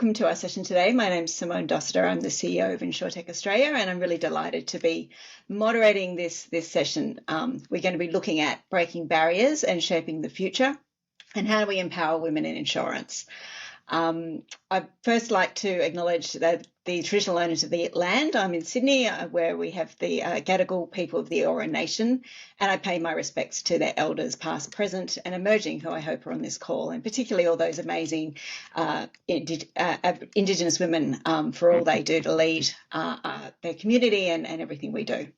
welcome to our session today. My name's Simone Doster. I'm the CEO of InsurTech Australia, and I'm really delighted to be moderating this session. We're going to be looking at breaking barriers and shaping the future, and how do we empower women in insurance. I'd first like to acknowledge the traditional owners of the land. I'm in Sydney, where we have the Gadigal people of the Eora Nation, and I pay my respects to their elders, past, present, and emerging, who I hope are on this call, and particularly all those amazing Indigenous women for all they do to lead their community and everything we do.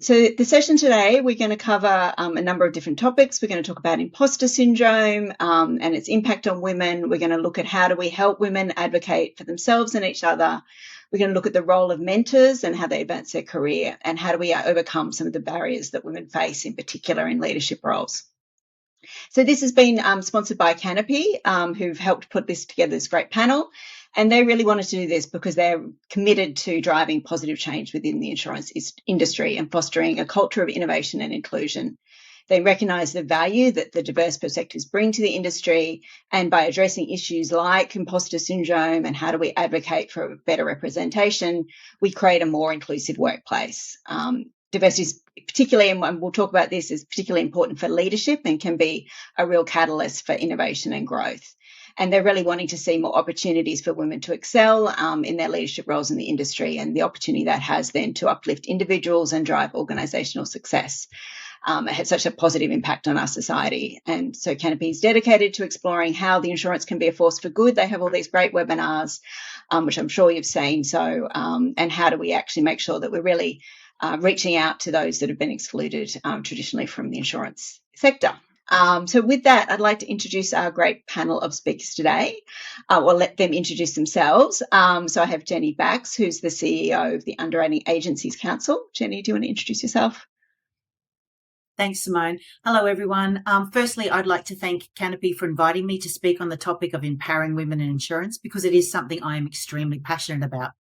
So the session today, we're going to cover a number of different topics. We're going to talk about imposter syndrome and its impact on women. We're going to look at how do we help women advocate for themselves and each other. We're going to look at the role of mentors and how they advance their career, and how do we overcome some of the barriers that women face, in particular in leadership roles. So this has been sponsored by Kanopi, who've helped put this together, this great panel. And they really wanted to do this because they're committed to driving positive change within the insurance industry and fostering a culture of innovation and inclusion. They recognise the value that the diverse perspectives bring to the industry, and by addressing issues like imposter syndrome and how do we advocate for better representation, we create a more inclusive workplace. Diversity is particularly, and we'll talk about this, is particularly important for leadership and can be a real catalyst for innovation and growth. And they're really wanting to see more opportunities for women to excel in their leadership roles in the industry, and the opportunity that has then to uplift individuals and drive organisational success. It has such a positive impact on our society. And so Kanopi is dedicated to exploring how the insurance can be a force for good. They have all these great webinars, which I'm sure you've seen. So, and how do we actually make sure that we're really reaching out to those that have been excluded traditionally from the insurance sector. So with that, I'd like to introduce our great panel of speakers today. We'll let them introduce themselves. So I have Jenny Bax, who's the CEO of the Underwriting Agencies Council. Jenny, do you want to introduce yourself? Thanks, Simone. Hello, everyone. Firstly, I'd like to thank Kanopi for inviting me to speak on the topic of empowering women in insurance, because it is something I am extremely passionate about.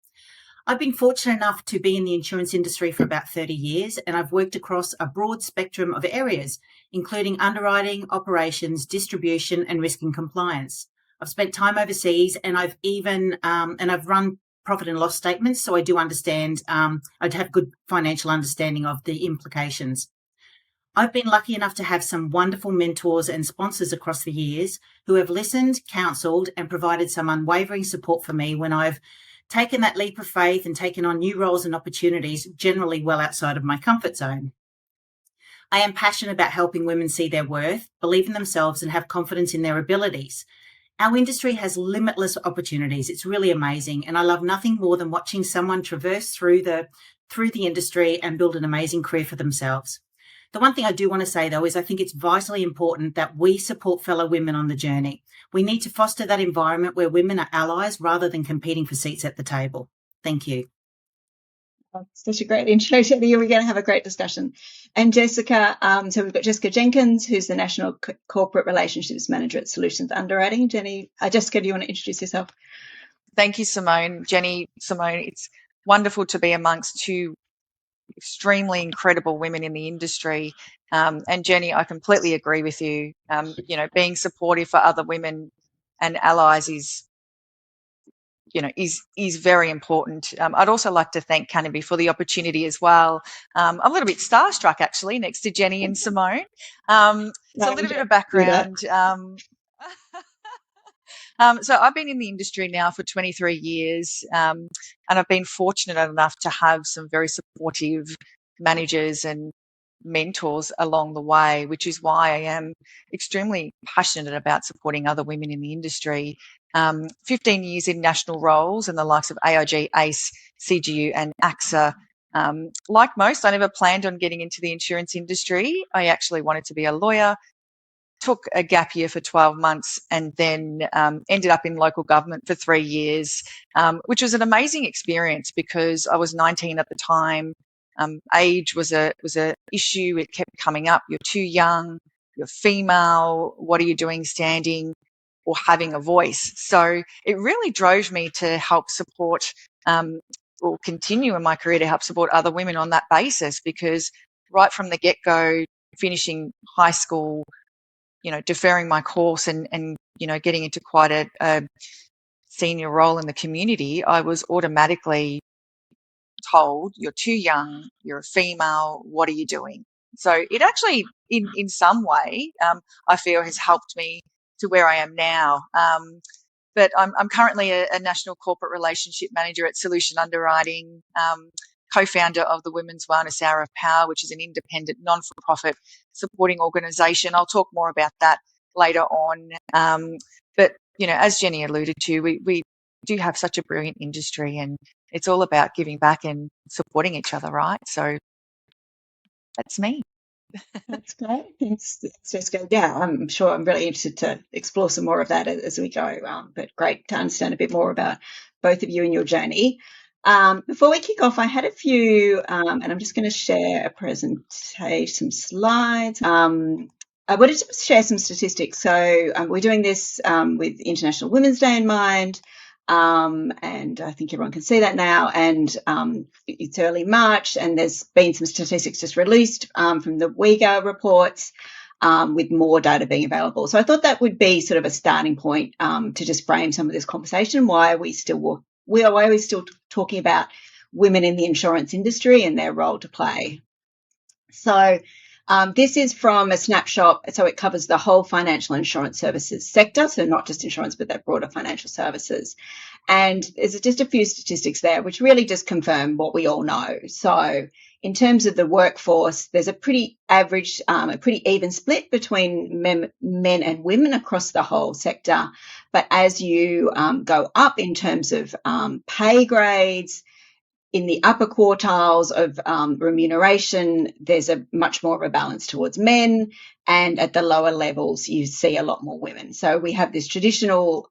I've been fortunate enough to be in the insurance industry for about 30 years, and I've worked across a broad spectrum of areas, including underwriting, operations, distribution, and risk and compliance. I've spent time overseas, and I've even I've run profit and loss statements, so I do understand. I'd have good financial understanding of the implications. I've been lucky enough to have some wonderful mentors and sponsors across the years who have listened, counselled, and provided some unwavering support for me when I've taken that leap of faith and taken on new roles and opportunities, generally well outside of my comfort zone. I am passionate about helping women see their worth, believe in themselves, and have confidence in their abilities. Our industry has limitless opportunities. It's really amazing. And I love nothing more than watching someone traverse through the industry and build an amazing career for themselves. The one thing I do want to say, though, is I think it's vitally important that we support fellow women on the journey. We need to foster that environment where women are allies rather than competing for seats at the table. Thank you. Such a great intro, Jenny. We're going to have a great discussion. And Jessica, so we've got Jessica Jenkins, who's the National Corporate Relationships Manager at Solutions Underwriting. Jessica, do you want to introduce yourself? Thank you, Simone. Simone, it's wonderful to be amongst two extremely incredible women in the industry. And Jenny, I completely agree with you. Being supportive for other women and allies is very important. I'd also like to thank Kanopi for the opportunity as well. I'm a little bit starstruck, actually, next to Jenny and Simone. So a little bit of background. So I've been in the industry now for 23 years, and I've been fortunate enough to have some very supportive managers and mentors along the way, which is why I am extremely passionate about supporting other women in the industry. 15 years in national roles in the likes of AIG, ACE, CGU and AXA. Like most, I never planned on getting into the insurance industry. I actually wanted to be a lawyer, took a gap year for 12 months and then ended up in local government for 3 years, which was an amazing experience because I was 19 at the time. Age was a issue. It kept coming up. You're too young, you're female, what are you doing standing or having a voice? So it really drove me to help support or continue in my career to help support other women on that basis, because right from the get-go, finishing high school, deferring my course and getting into quite a senior role in the community, I was automatically told, you're too young, you're a female, what are you doing? So it actually, in some way, I feel has helped me to where I am now. But I'm currently a national corporate relationship manager at Solution Underwriting, co-founder of the Women's Wellness Hour of Power, which is an independent, non-for-profit supporting organisation. I'll talk more about that later on. But, as Jenny alluded to, we do have such a brilliant industry, and it's all about giving back and supporting each other, right? So that's me. That's great. Thanks, Jessica. Yeah, I'm sure I'm really interested to explore some more of that as we go. But great to understand a bit more about both of you and your journey. Before we kick off, I had a few, and I'm just going to share a presentation, some slides. I wanted to share some statistics. So we're doing this with International Women's Day in mind. And I think everyone can see that now. And it's early March, and there's been some statistics just released from the WIGA reports with more data being available. So I thought that would be sort of a starting point to just frame some of this conversation. Why are we still talking about women in the insurance industry and their role to play? So this is from a snapshot, so it covers the whole financial insurance services sector, so not just insurance, but that broader financial services. And there's just a few statistics there which really just confirm what we all know. So in terms of the workforce, there's a pretty average, a pretty even split between men and women across the whole sector. But as you go up in terms of pay grades, in the upper quartiles of remuneration, there's a much more of a balance towards men, and at the lower levels, you see a lot more women. So we have this traditional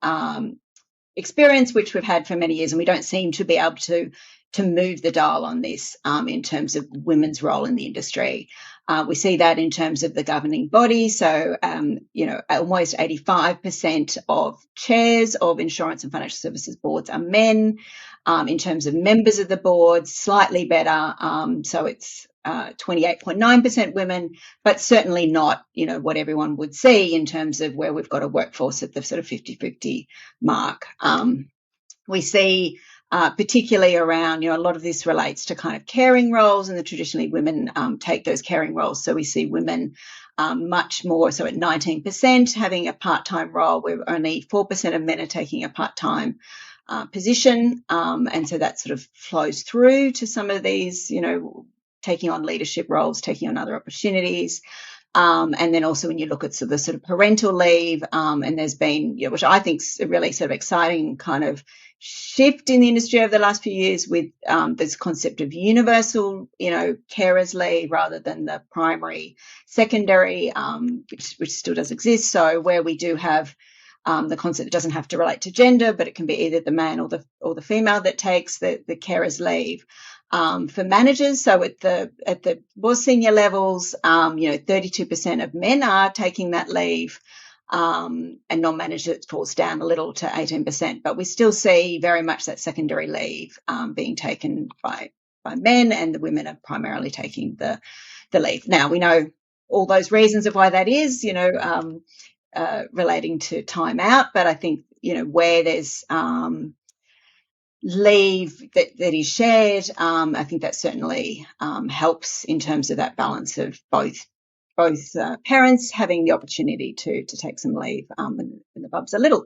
experience which we've had for many years, and we don't seem to be able to move the dial on this in terms of women's role in the industry. We see that in terms of the governing body. So, almost 85% of chairs of insurance and financial services boards are men. In terms of members of the board, slightly better. So it's 28.9% women, but certainly not, what everyone would see in terms of where we've got a workforce at the sort of 50-50 mark. We see particularly around, a lot of this relates to kind of caring roles, and traditionally women take those caring roles. So we see women much more, so at 19% having a part-time role, where only 4% of men are taking a part-time position. And so that sort of flows through to some of these, taking on leadership roles, taking on other opportunities. And then also when you look at the sort of parental leave, and there's been, which I think is a really sort of exciting kind of shift in the industry over the last few years with this concept of universal, carers leave rather than the primary, secondary, which still does exist. So where we do have the concept, it doesn't have to relate to gender, but it can be either the man or the female that takes the carers leave. For managers, so at the more senior levels, 32% of men are taking that leave, and non-managers it falls down a little to 18%. But we still see very much that secondary leave being taken by men, and the women are primarily taking the leave. Now we know all those reasons of why that is, relating to time out, but I think where there's leave that is shared, I think that certainly helps in terms of that balance of both parents having the opportunity to take some leave when the bubs are little.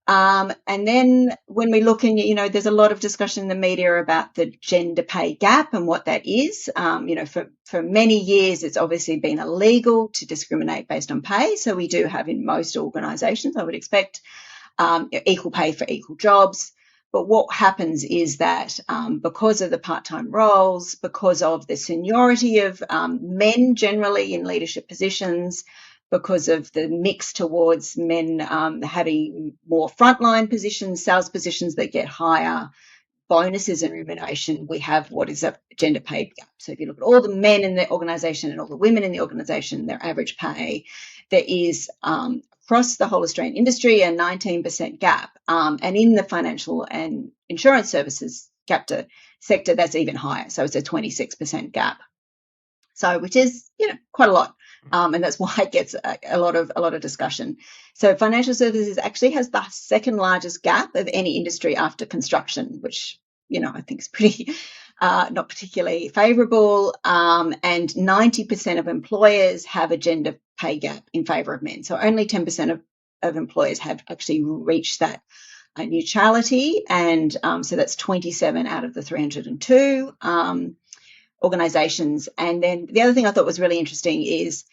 And then when we look in, there's a lot of discussion in the media about the gender pay gap and what that is. For many years, it's obviously been illegal to discriminate based on pay. So we do have in most organisations, I would expect, equal pay for equal jobs. But what happens is that because of the part-time roles, because of the seniority of men generally in leadership positions, because of the mix towards men having more frontline positions, sales positions that get higher bonuses and remuneration, we have what is a gender pay gap. So if you look at all the men in the organisation and all the women in the organisation, their average pay, there is across the whole Australian industry a 19% gap. And in the financial and insurance services sector, that's even higher. So it's a 26% gap. So, which is, quite a lot. And that's why it gets a lot of discussion. So financial services actually has the second largest gap of any industry after construction, which, I think is pretty not particularly favourable. And 90% of employers have a gender pay gap in favour of men. So only 10% of employers have actually reached that neutrality. And so that's 27 out of the 302 organisations. And then the other thing I thought was really interesting is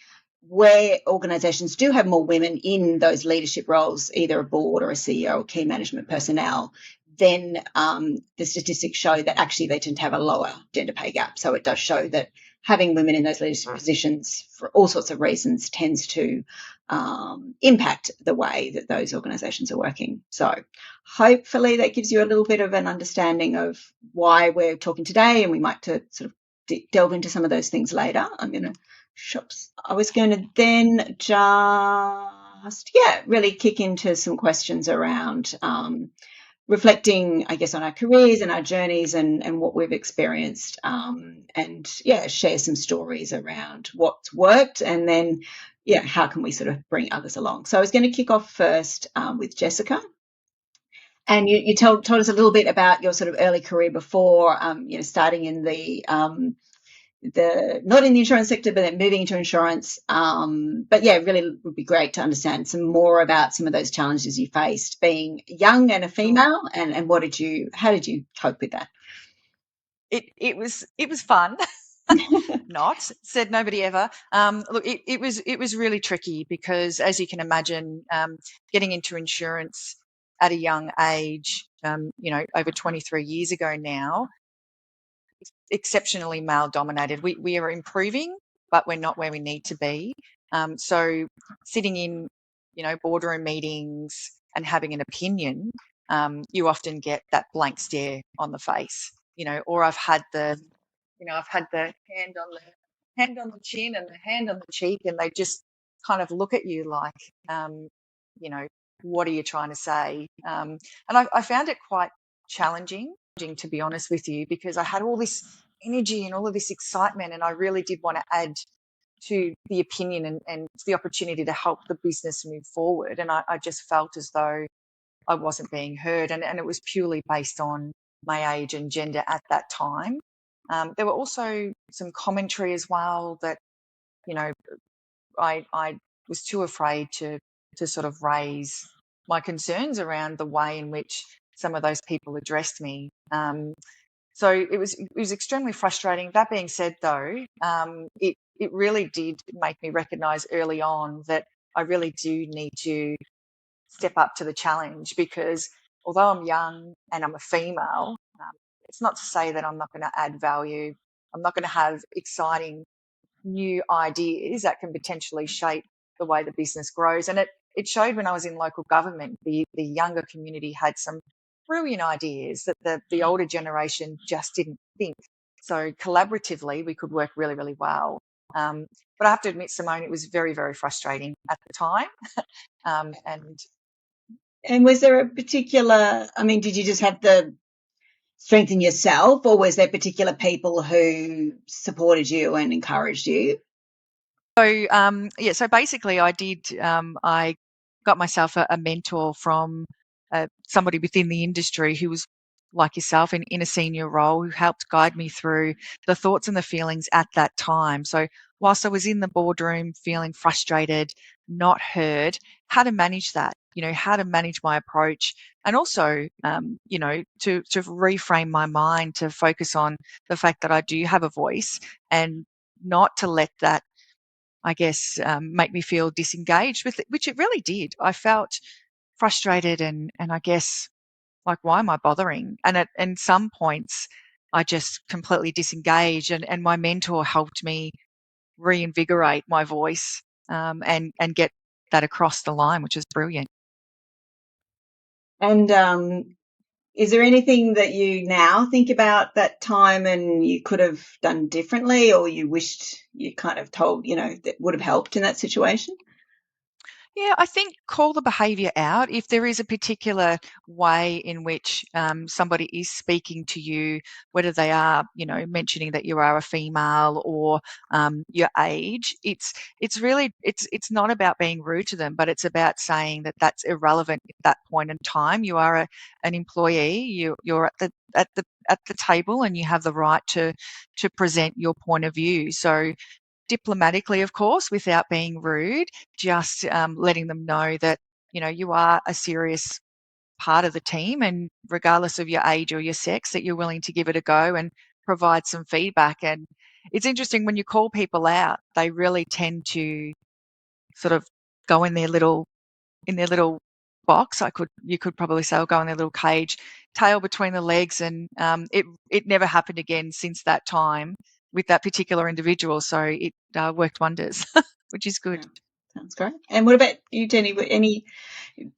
where organisations do have more women in those leadership roles, either a board or a CEO or key management personnel, then the statistics show that actually they tend to have a lower gender pay gap. So it does show that having women in those leadership positions for all sorts of reasons tends to impact the way that those organisations are working. So hopefully that gives you a little bit of an understanding of why we're talking today, and we might to sort of delve into some of those things later. I was going to then just, really kick into some questions around reflecting, I guess, on our careers and our journeys and what we've experienced, and share some stories around what's worked, and then, how can we sort of bring others along. So I was going to kick off first with Jessica. And you told us a little bit about your sort of early career before, starting in the not in the insurance sector, but then moving into insurance. But really would be great to understand some more about some of those challenges you faced being young and a female, and how did you cope with that? It was fun. Not said nobody ever. Look, it was really tricky because, as you can imagine, getting into insurance at a young age, over 23 years ago now, exceptionally male dominated. We are improving, but we're not where we need to be. So sitting in, boardroom meetings and having an opinion, you often get that blank stare on the face, or I've had the hand on the chin and the hand on the cheek, and they just kind of look at you like, what are you trying to say? And I found it quite challenging, to be honest with you, because I had all this energy and all of this excitement, and I really did want to add to the opinion and the opportunity to help the business move forward. And I just felt as though I wasn't being heard, and it was purely based on my age and gender at that time. There were also some commentary as well that, I was too afraid to sort of raise my concerns around the way in which some of those people addressed me. So it was extremely frustrating. That being said, though, it really did make me recognise early on that I really do need to step up to the challenge, because although I'm young and I'm a female, it's not to say that I'm not going to add value. I'm not going to have exciting new ideas that can potentially shape the way the business grows. And it showed when I was in local government. The younger community had some brilliant ideas that the older generation just didn't think. So collaboratively, we could work really, really well. But I have to admit, Simone, it was very, very frustrating at the time. And was there a particular, did you just have the strength in yourself, or was there particular people who supported you and encouraged you? So basically I got myself a mentor from somebody within the industry who was like yourself in a senior role, who helped guide me through the thoughts and the feelings at that time. So whilst I was in the boardroom feeling frustrated, not heard, how to manage that, how to manage my approach, and also, to reframe my mind to focus on the fact that I do have a voice, and not to let that, I guess, make me feel disengaged with it, which it really did. I felt frustrated and I guess, like, why am I bothering? And at some points, I just completely disengaged, and my mentor helped me reinvigorate my voice, and get that across the line, which is brilliant. And is there anything that you now think about that time and you could have done differently, or you wished you kind of told, that would have helped in that situation? Yeah, I think call the behaviour out. If there is a particular way in which somebody is speaking to you, whether they are, mentioning that you are a female or your age, it's really it's not about being rude to them, but it's about saying that that's irrelevant at that point in time. You are an employee. You're at the table, and you have the right to present your point of view. So diplomatically, of course, without being rude, just letting them know that, you are a serious part of the team, and regardless of your age or your sex, that you're willing to give it a go and provide some feedback. And it's interesting when you call people out, they really tend to sort of go in their little box. You could probably say, or go in their little cage, tail between the legs, and it never happened again since that time with that particular individual. So it worked wonders, which is good. Yeah, sounds great. And what about you, Jenny? Any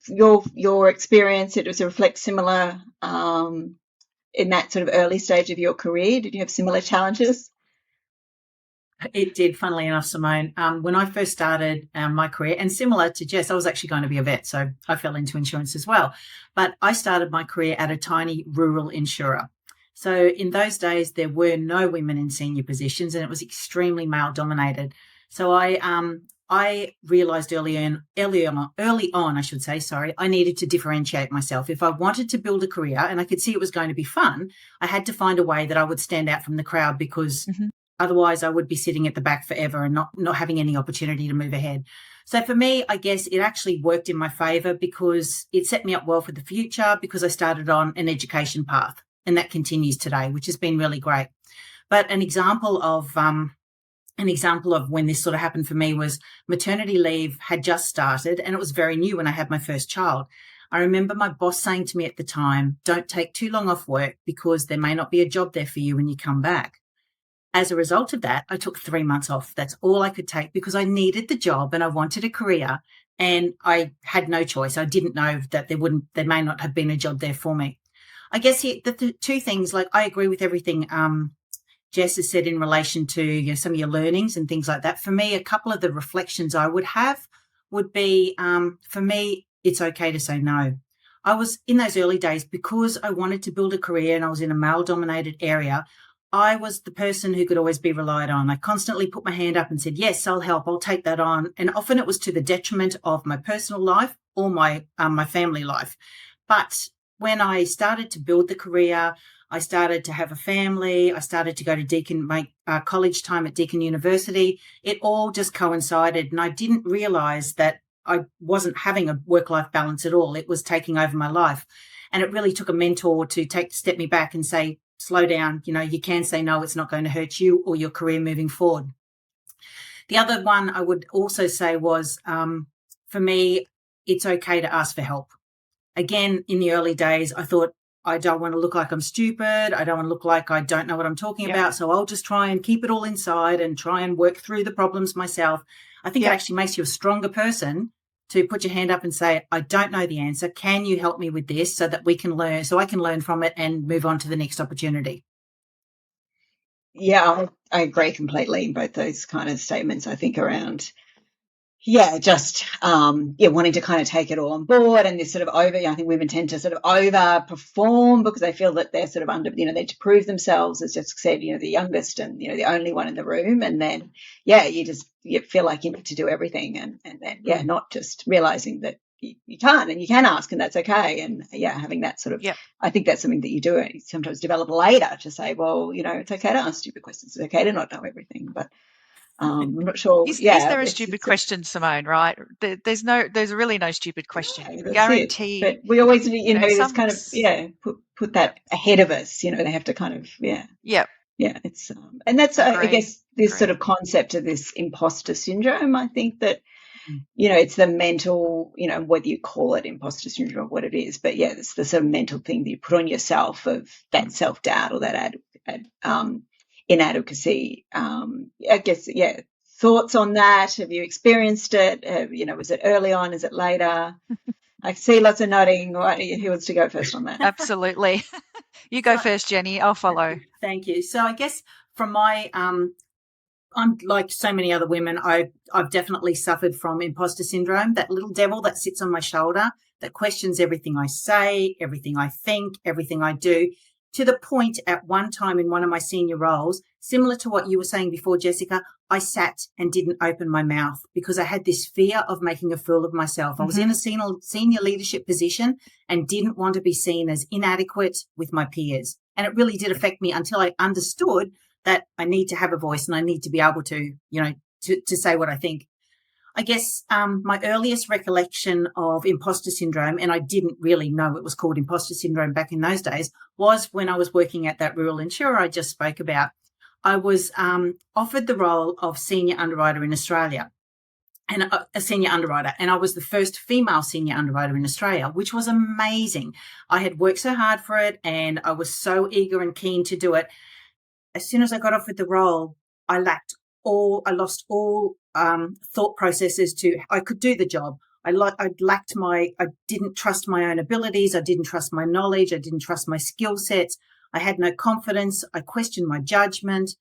your experience? It was reflect similar in that sort of early stage of your career. Did you have similar challenges? It did, funnily enough, Simone. When I first started my career, and similar to Jess, I was actually going to be a vet, so I fell into insurance as well. But I started my career at a tiny rural insurer. So in those days, there were no women in senior positions, and it was extremely male dominated. So I realised early on, I needed to differentiate myself. If I wanted to build a career, and I could see it was going to be fun, I had to find a way that I would stand out from the crowd, because otherwise I would be sitting at the back forever and not having any opportunity to move ahead. So for me, I guess it actually worked in my favour, because it set me up well for the future, because I started on an education path, and that continues today, which has been really great. But an example of when this sort of happened for me was maternity leave had just started, and it was very new when I had my first child. I remember my boss saying to me at the time, "Don't take too long off work, because there may not be a job there for you when you come back." As a result of that, I took 3 months off. That's all I could take, because I needed the job and I wanted a career, and I had no choice. I didn't know that there may not have been a job there for me. I guess the two things, like, I agree with everything Jess has said in relation to some of your learnings and things like that. For me, a couple of the reflections I would have would be, for me, it's okay to say no. I was in those early days, because I wanted to build a career and I was in a male-dominated area. I was the person who could always be relied on. I constantly put my hand up and said, "Yes, I'll help. I'll take that on." And often it was to the detriment of my personal life or my family life. But when I started to build the career, I started to have a family. I started to go to my college time at Deakin University. It all just coincided, and I didn't realise that I wasn't having a work-life balance at all. It was taking over my life. And it really took a mentor to step me back and say, "Slow down. You can say no. It's not going to hurt you or your career moving forward." The other one I would also say was, for me, it's okay to ask for help. Again, in the early days, I thought, I don't want to look like I'm stupid. I don't want to look like I don't know what I'm talking about. So I'll just try and keep it all inside and try and work through the problems myself. I think it actually makes you a stronger person to put your hand up and say, "I don't know the answer. Can you help me with this, so that we can learn, so I can learn from it and move on to the next opportunity?" Yeah, I agree completely in both those kind of statements. I think around, just wanting to kind of take it all on board, and this sort of I think women tend to sort of overperform, because they feel that they're sort of they to prove themselves, as just said, the youngest and the only one in the room, and then you feel like you need to do everything, and then not just realizing that you can't, and you can ask, and that's okay, and having that sort of I think that's something that you do sometimes develop later, to say, well, it's okay to ask stupid questions, it's okay to not know everything, but I'm not sure. Is there a stupid question, Simone? Right? There's really no stupid question. That's Guaranteed. But we always, this kind of, put that ahead of us. They have to kind of, It's and that's I guess this sort of concept of this imposter syndrome. I think that it's the mental, whether you call it imposter syndrome or what it is, but it's the sort of mental thing that you put on yourself, of that self-doubt or that inadequacy. I guess, thoughts on that? Have you experienced it? Was it early on? Is it later? I see lots of nodding. Who wants to go first on that? Absolutely. You go first, Jenny. I'll follow. Thank you. So I guess from my I'm like so many other women. I've definitely suffered from imposter syndrome, that little devil that sits on my shoulder that questions everything I say, everything I think, everything I do, to the point at one time in one of my senior roles, similar to what you were saying before, Jessica, I sat and didn't open my mouth because I had this fear of making a fool of myself. I was in a senior leadership position and didn't want to be seen as inadequate with my peers. And it really did affect me until I understood that I need to have a voice and I need to be able to, to say what I think. I guess my earliest recollection of imposter syndrome, and I didn't really know it was called imposter syndrome back in those days, was when I was working at that rural insurer I just spoke about. I was offered the role of senior underwriter in Australia, and a senior underwriter. And I was the first female senior underwriter in Australia, which was amazing. I had worked so hard for it and I was so eager and keen to do it. As soon as I got offered the role, I lost all thought processes to I could do the job. I didn't trust my own abilities. I didn't trust my knowledge. I didn't trust my skill sets. I had no confidence. I questioned my judgment.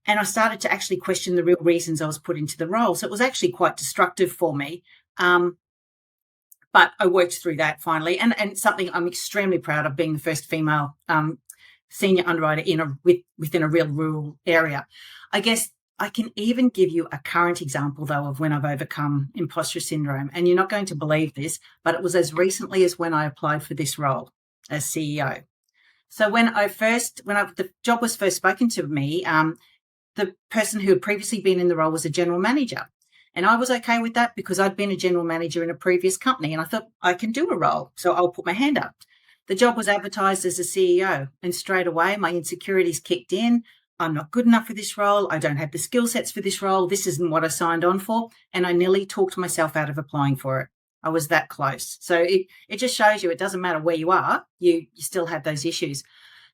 And I started to actually question the real reasons I was put into the role. So it was actually quite destructive for me. But I worked through that finally. And something I'm extremely proud of, being the first female senior underwriter within a real rural area. I guess I can even give you a current example, though, of when I've overcome imposter syndrome. And you're not going to believe this, but it was as recently as when I applied for this role as CEO. So when the job was first spoken to me, the person who had previously been in the role was a general manager. And I was okay with that because I'd been a general manager in a previous company. And I thought, I can do a role, so I'll put my hand up. The job was advertised as a CEO, and straight away my insecurities kicked in. I'm not good enough for this role. I don't have the skill sets for this role. This isn't what I signed on for. And I nearly talked myself out of applying for it. I was that close. So it just shows you it doesn't matter where you are, you still have those issues.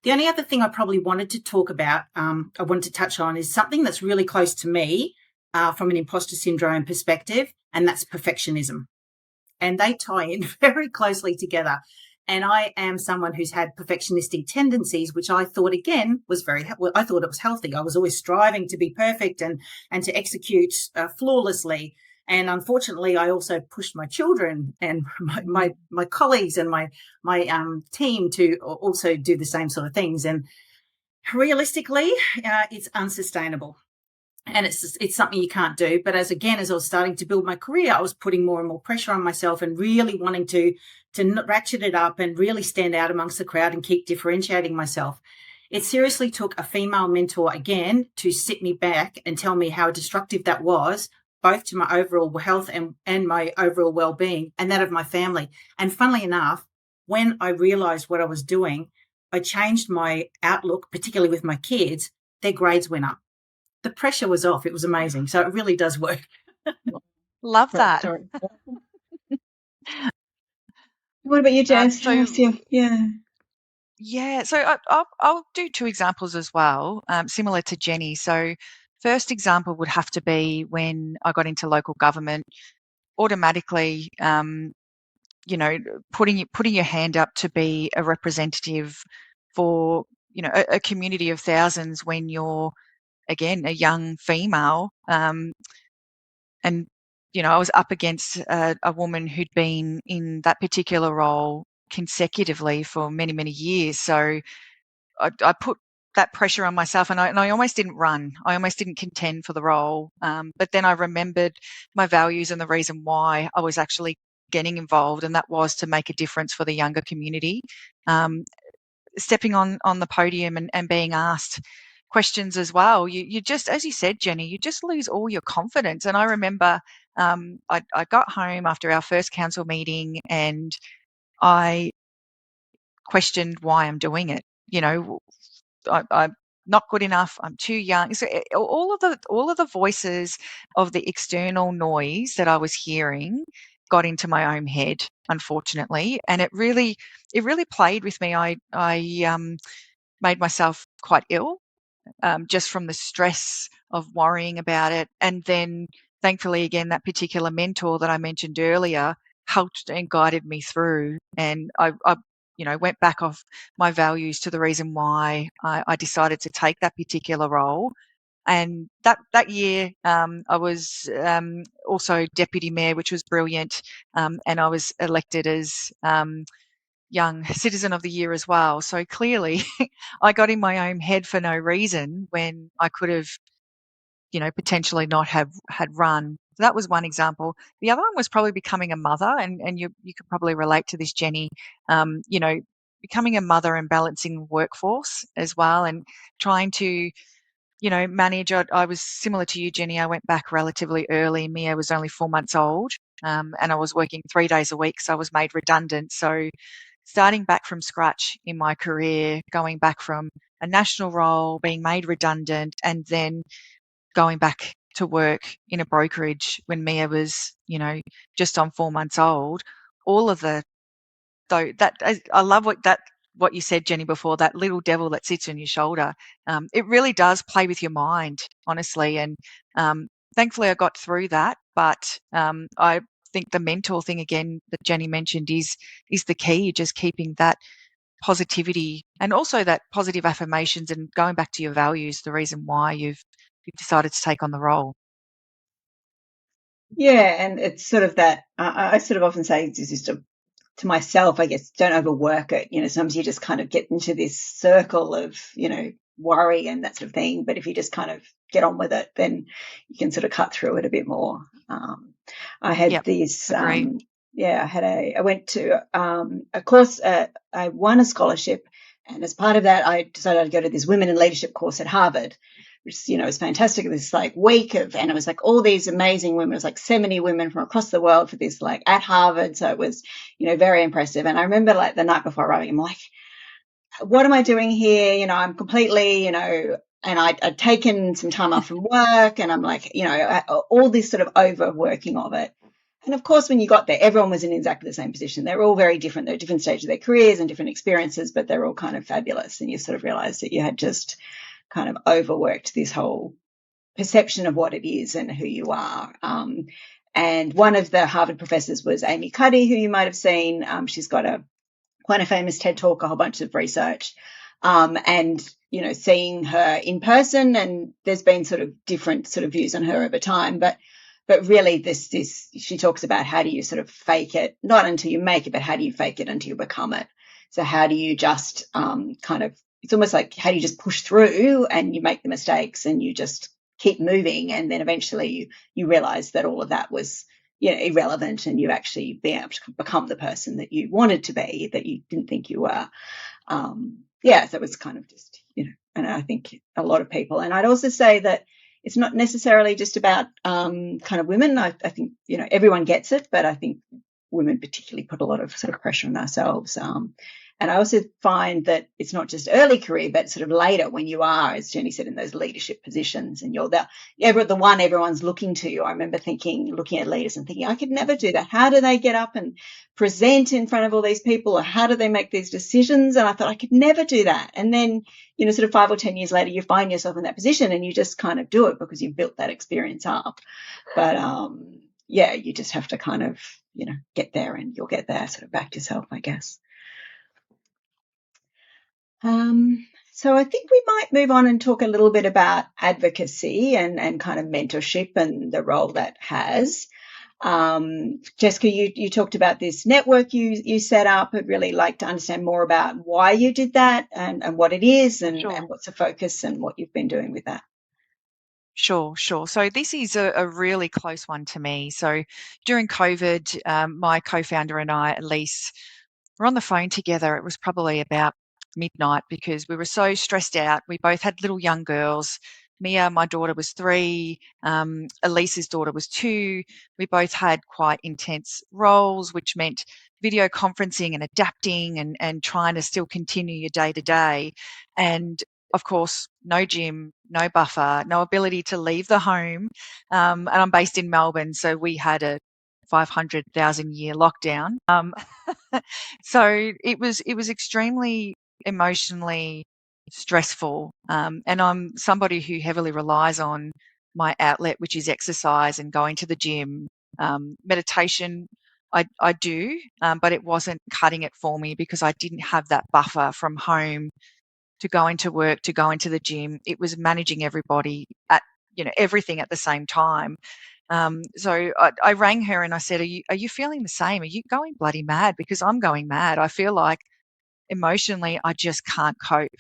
The only other thing I probably wanted to talk about, I wanted to touch on, is something that's really close to me from an imposter syndrome perspective, and that's perfectionism. And they tie in very closely together. And I am someone who's had perfectionistic tendencies, which I thought, again, I thought it was healthy. I was always striving to be perfect and to execute flawlessly. And unfortunately, I also pushed my children and my colleagues and my team to also do the same sort of things. And realistically, it's unsustainable. And it's something you can't do. But as I was starting to build my career, I was putting more and more pressure on myself and really wanting to ratchet it up and really stand out amongst the crowd and keep differentiating myself. It seriously took a female mentor, again, to sit me back and tell me how destructive that was, both to my overall health and my overall well-being and that of my family. And funnily enough, when I realized what I was doing, I changed my outlook, particularly with my kids. Their grades went up. The pressure was off. It was amazing. So it really does work. Love that. What about you, Jess? Yeah, so I'll do two examples as well, similar to Jenny. So first example would have to be when I got into local government. Automatically, putting your hand up to be a representative for, a community of thousands when you're, again, a young female. And, I was up against a woman who'd been in that particular role consecutively for many, many years. So I put that pressure on myself, and I almost didn't run. I almost didn't contend for the role. But then I remembered my values and the reason why I was actually getting involved, and that was to make a difference for the younger community. Stepping on the podium and being asked questions as well, you just, as you said, Jenny, you just lose all your confidence. And I remember I got home after our first council meeting and I questioned why I'm doing it. I'm not good enough. I'm too young. So all of the voices of the external noise that I was hearing got into my own head, unfortunately, and it really played with me. I made myself quite ill just from the stress of worrying about it, and then thankfully, again, that particular mentor that I mentioned earlier helped and guided me through, and I went back off my values to the reason why I decided to take that particular role. And that year, I was also deputy mayor, which was brilliant, and I was elected as Young Citizen of the Year as well. So clearly, I got in my own head for no reason when I could have, potentially not have had run. So that was one example. The other one was probably becoming a mother, and you could probably relate to this, Jenny. Becoming a mother and balancing workforce as well, and trying to manage. I was similar to you, Jenny. I went back relatively early. Mia was only 4 months old, and I was working 3 days a week, so I was made redundant. So starting back from scratch in my career, going back from a national role, being made redundant, and then going back to work in a brokerage when Mia was, just on 4 months old, all of the so that I love what you said, Jenny, before, that little devil that sits on your shoulder. It really does play with your mind, honestly. And thankfully, I got through that. But I think the mentor thing again that Jenny mentioned is the key. Just keeping that positivity and also that positive affirmations and going back to your values. The reason why you've decided to take on the role. Yeah, and it's sort of that. I sort of often say just to myself, I guess, don't overwork it. Sometimes you just kind of get into this circle of, worry and that sort of thing. But if you just kind of get on with it, then you can sort of cut through it a bit more. I had Yep, these, agree. I went to a course, I won a scholarship. And as part of that, I decided I'd go to this women in leadership course at Harvard, which, was fantastic. This week and it was all these amazing women. It was 70 women from across the world for this, at Harvard. So it was, very impressive. And I remember the night before arriving, I'm like, what am I doing here? I'm completely, and I'd taken some time off from work and I'm like, all this sort of overworking of it. And of course, when you got there, everyone was in exactly the same position. They're all very different. They're at different stages of their careers and different experiences, but they're all kind of fabulous. And you sort of realize that you had just kind of overworked this whole perception of what it is and who you are. And one of the Harvard professors was Amy Cuddy, who you might have seen. She's got quite a famous TED Talk, a whole bunch of research. And, seeing her in person, and there's been sort of different sort of views on her over time, but really this she talks about how do you sort of fake it, not until you make it, but how do you fake it until you become it. So how do you just kind of, it's almost like how do you just push through and you make the mistakes and you just keep moving, and then eventually you realize that all of that was irrelevant, and you actually be able to become the person that you wanted to be, that you didn't think you were. So it was kind of just, and I think a lot of people, and I'd also say that it's not necessarily just about kind of women. I think, everyone gets it, but I think women particularly put a lot of sort of pressure on ourselves. And I also find that it's not just early career, but sort of later when you are, as Jenny said, in those leadership positions and you're the one everyone's looking to. I remember looking at leaders and thinking, I could never do that. How do they get up and present in front of all these people, or how do they make these decisions? And I thought I could never do that. And then, sort of 5 or 10 years later, you find yourself in that position and you just kind of do it because you've built that experience up. But you just have to kind of, get there, and you'll get there, sort of back to yourself, I guess. So I think we might move on and talk a little bit about advocacy and kind of mentorship and the role that has. Jessica, you talked about this network you set up. I'd really like to understand more about why you did that and what it is and what's the focus and what you've been doing with that. Sure. So this is a really close one to me. So during COVID, my co-founder and I, Elise, were on the phone together. It was probably about midnight because we were so stressed out. We both had little young girls. Mia, my daughter, was 3. Elise's daughter was 2. We both had quite intense roles, which meant video conferencing and adapting and trying to still continue your day to day. And of course, no gym, no buffer, no ability to leave the home. And I'm based in Melbourne, so we had a 500,000 year lockdown. So it was extremely emotionally stressful. And I'm somebody who heavily relies on my outlet, which is exercise and going to the gym. Meditation, I do, but it wasn't cutting it for me because I didn't have that buffer from home to go into work, to go into the gym. It was managing everybody at, everything at the same time. So I rang her and I said, are you feeling the same? Are you going bloody mad? Because I'm going mad. I feel like emotionally I just can't cope.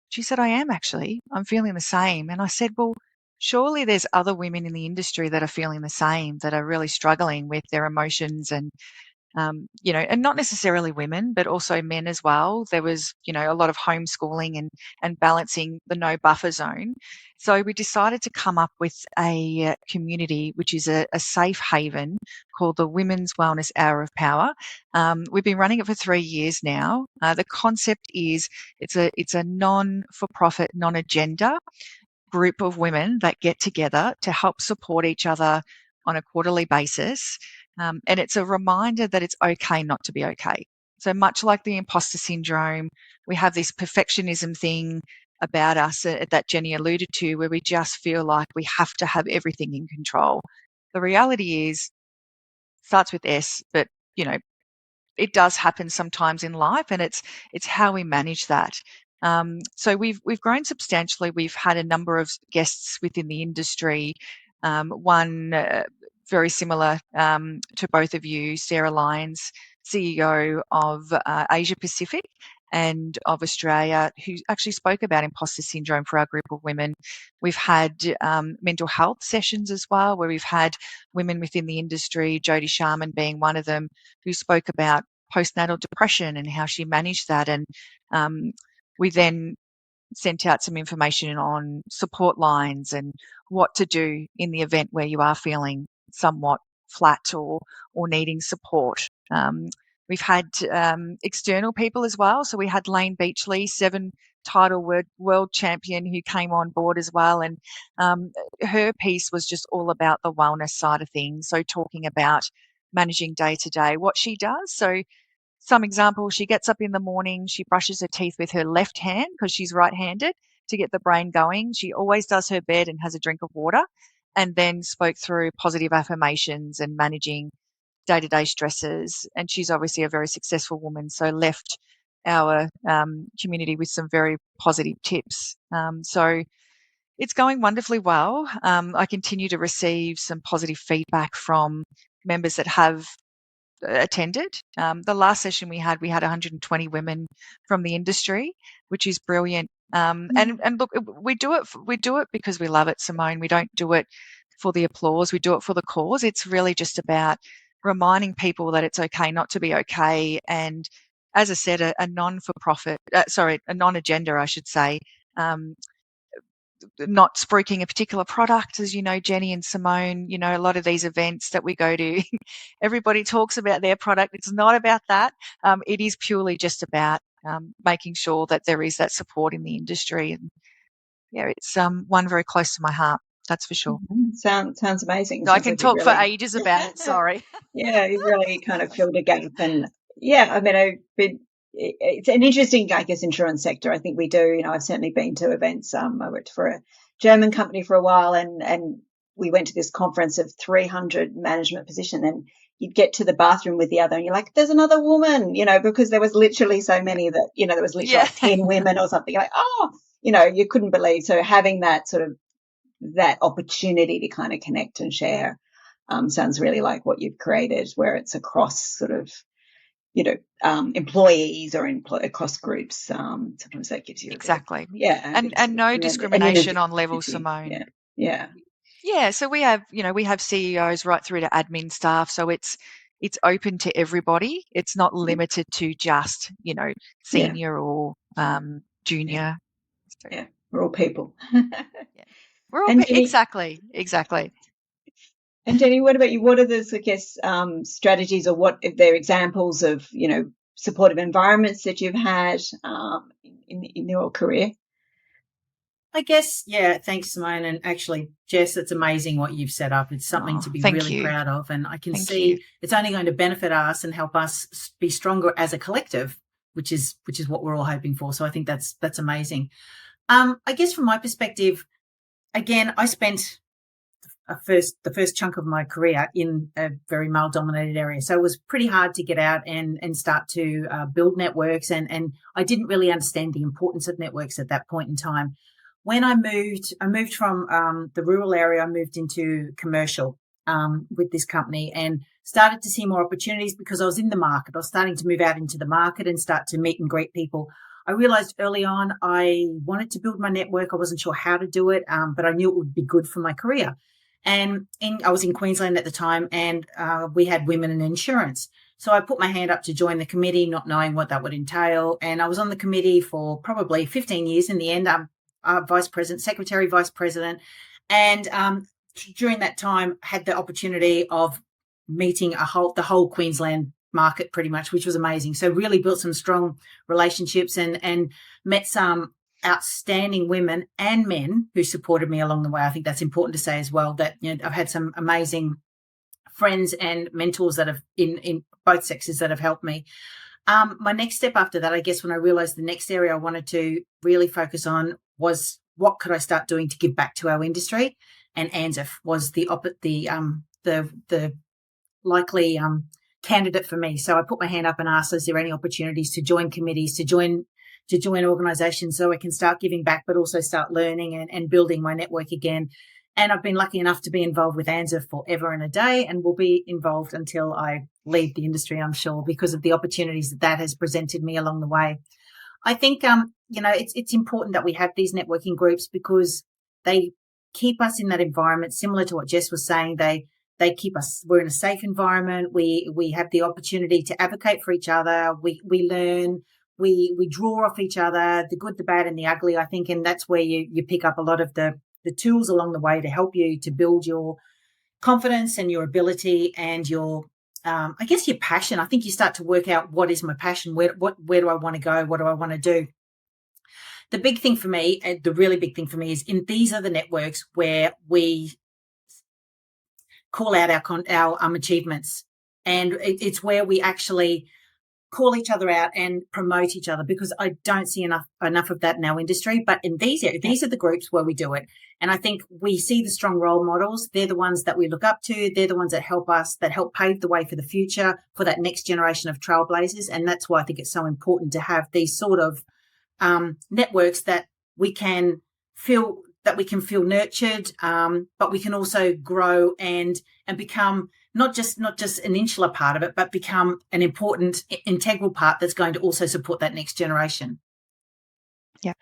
She said, I am actually. I'm feeling the same. And I said, well, surely there's other women in the industry that are feeling the same, that are really struggling with their emotions and and not necessarily women, but also men as well. There was, a lot of homeschooling and balancing the no buffer zone. So we decided to come up with a community, which is a safe haven called the Women's Wellness Hour of Power. We've been running it for 3 years now. The concept is it's a non-for-profit, non-agenda group of women that get together to help support each other on a quarterly basis. And it's a reminder that it's okay not to be okay. So much like the imposter syndrome, we have this perfectionism thing about us that Jenny alluded to, where we just feel like we have to have everything in control. The reality is, starts with S, but it does happen sometimes in life, and it's how we manage that. So we've grown substantially. We've had a number of guests within the industry. One very similar to both of you, Sarah Lyons, CEO of Asia Pacific and of Australia, who actually spoke about imposter syndrome for our group of women. We've had mental health sessions as well, where we've had women within the industry, Jodie Sharman being one of them, who spoke about postnatal depression and how she managed that. And we then sent out some information on support lines and what to do in the event where you are feeling somewhat flat or needing support. We've had external people as well. So we had Lane Beachley, 7-title world champion, who came on board as well. And her piece was just all about the wellness side of things. So talking about managing day to day, what she does. So some example, she gets up in the morning, she brushes her teeth with her left hand because she's right-handed to get the brain going. She always does her bed and has a drink of water, and then spoke through positive affirmations and managing day-to-day stresses. And she's obviously a very successful woman, so left our community with some very positive tips. So it's going wonderfully well. I continue to receive some positive feedback from members that have attended. The last session we had 120 women from the industry, which is brilliant. And look, we do it because we love it, Simone. We don't do it for the applause. We do it for the cause. It's really just about reminding people that it's okay not to be okay. And as I said, a non-agenda, I should say. Not spruiking a particular product, as you know, Jenny and Simone, a lot of these events that we go to, everybody talks about their product. It's not about that. It is purely just about making sure that there is that support in the industry. And yeah, it's one very close to my heart, that's for sure. Sounds amazing. I can talk for ages about it. Sorry. Yeah, you really kind of filled a gap. And yeah, I mean, it's an interesting, I guess, insurance sector. I think we do. I've certainly been to events. I worked for a German company for a while, and we went to this conference of 300 management position, and you'd get to the bathroom with the other, and you're like, "There's another woman," because there was literally so many that there was literally like 10 women or something. Like, you couldn't believe. So having that sort of that opportunity to kind of connect and share sounds really like what you've created, where it's across sort of employees or across groups. Sometimes that gives you exactly. And no discrimination on level, Simone. Yeah. So we have CEOs right through to admin staff. So it's open to everybody. It's not limited to just senior or junior. Yeah, we're all people. We're all exactly. And Jenny, what about you? What are the, I guess, strategies, or what if they're examples of, supportive environments that you've had in your career? I guess, yeah, thanks, Simone. And actually, Jess, it's amazing what you've set up. It's something to be really proud of. And I can see it's only going to benefit us and help us be stronger as a collective, which is what we're all hoping for. So I think that's amazing. I guess from my perspective, again, I spent the first chunk of my career in a very male dominated area. So it was pretty hard to get out and start to build networks. And I didn't really understand the importance of networks at that point in time. When I moved from the rural area, I moved into commercial with this company and started to see more opportunities because I was in the market. I was starting to move out into the market and start to meet and greet people. I realized early on I wanted to build my network. I wasn't sure how to do it, but I knew it would be good for my career. And I was in Queensland at the time, and we had women in insurance. So I put my hand up to join the committee, not knowing what that would entail. And I was on the committee for probably 15 years. In the end, I'm vice president, secretary, vice president. And during that time, had the opportunity of meeting the whole Queensland market pretty much, which was amazing. So really built some strong relationships and met some outstanding women and men who supported me along the way. I think that's important to say as well, that I've had some amazing friends and mentors that have in both sexes that have helped me. My next step after that, I guess, when I realized the next area I wanted to really focus on was what could I start doing to give back to our industry, and ANZIIF was the likely candidate for me. So I put my hand up and asked, is there any opportunities to join committees, to join organisations so I can start giving back, but also start learning and building my network again. And I've been lucky enough to be involved with ANZIIF forever and a day, and will be involved until I leave the industry, I'm sure, because of the opportunities that has presented me along the way. I think, it's important that we have these networking groups because they keep us in that environment, similar to what Jess was saying. They keep us, we're in a safe environment. We have the opportunity to advocate for each other. We learn, we draw off each other, the good, the bad and the ugly, I think. And that's where you pick up a lot of the tools along the way to help you to build your confidence and your ability and your, I guess, your passion. I think you start to work out, what is my passion? Where do I want to go? What do I want to do? The big thing for me, the really big thing for me is these are the networks where we call out our achievements. And it's where we actually call each other out and promote each other, because I don't see enough of that in our industry. But in these are the groups where we do it. And I think we see the strong role models. They're the ones that we look up to. They're the ones that help us, that help pave the way for the future, for that next generation of trailblazers. And that's why I think it's so important to have these sort of networks that we can feel nurtured, but we can also grow and become not just an insular part of it, but become an important integral part that's going to also support that next generation. Yeah.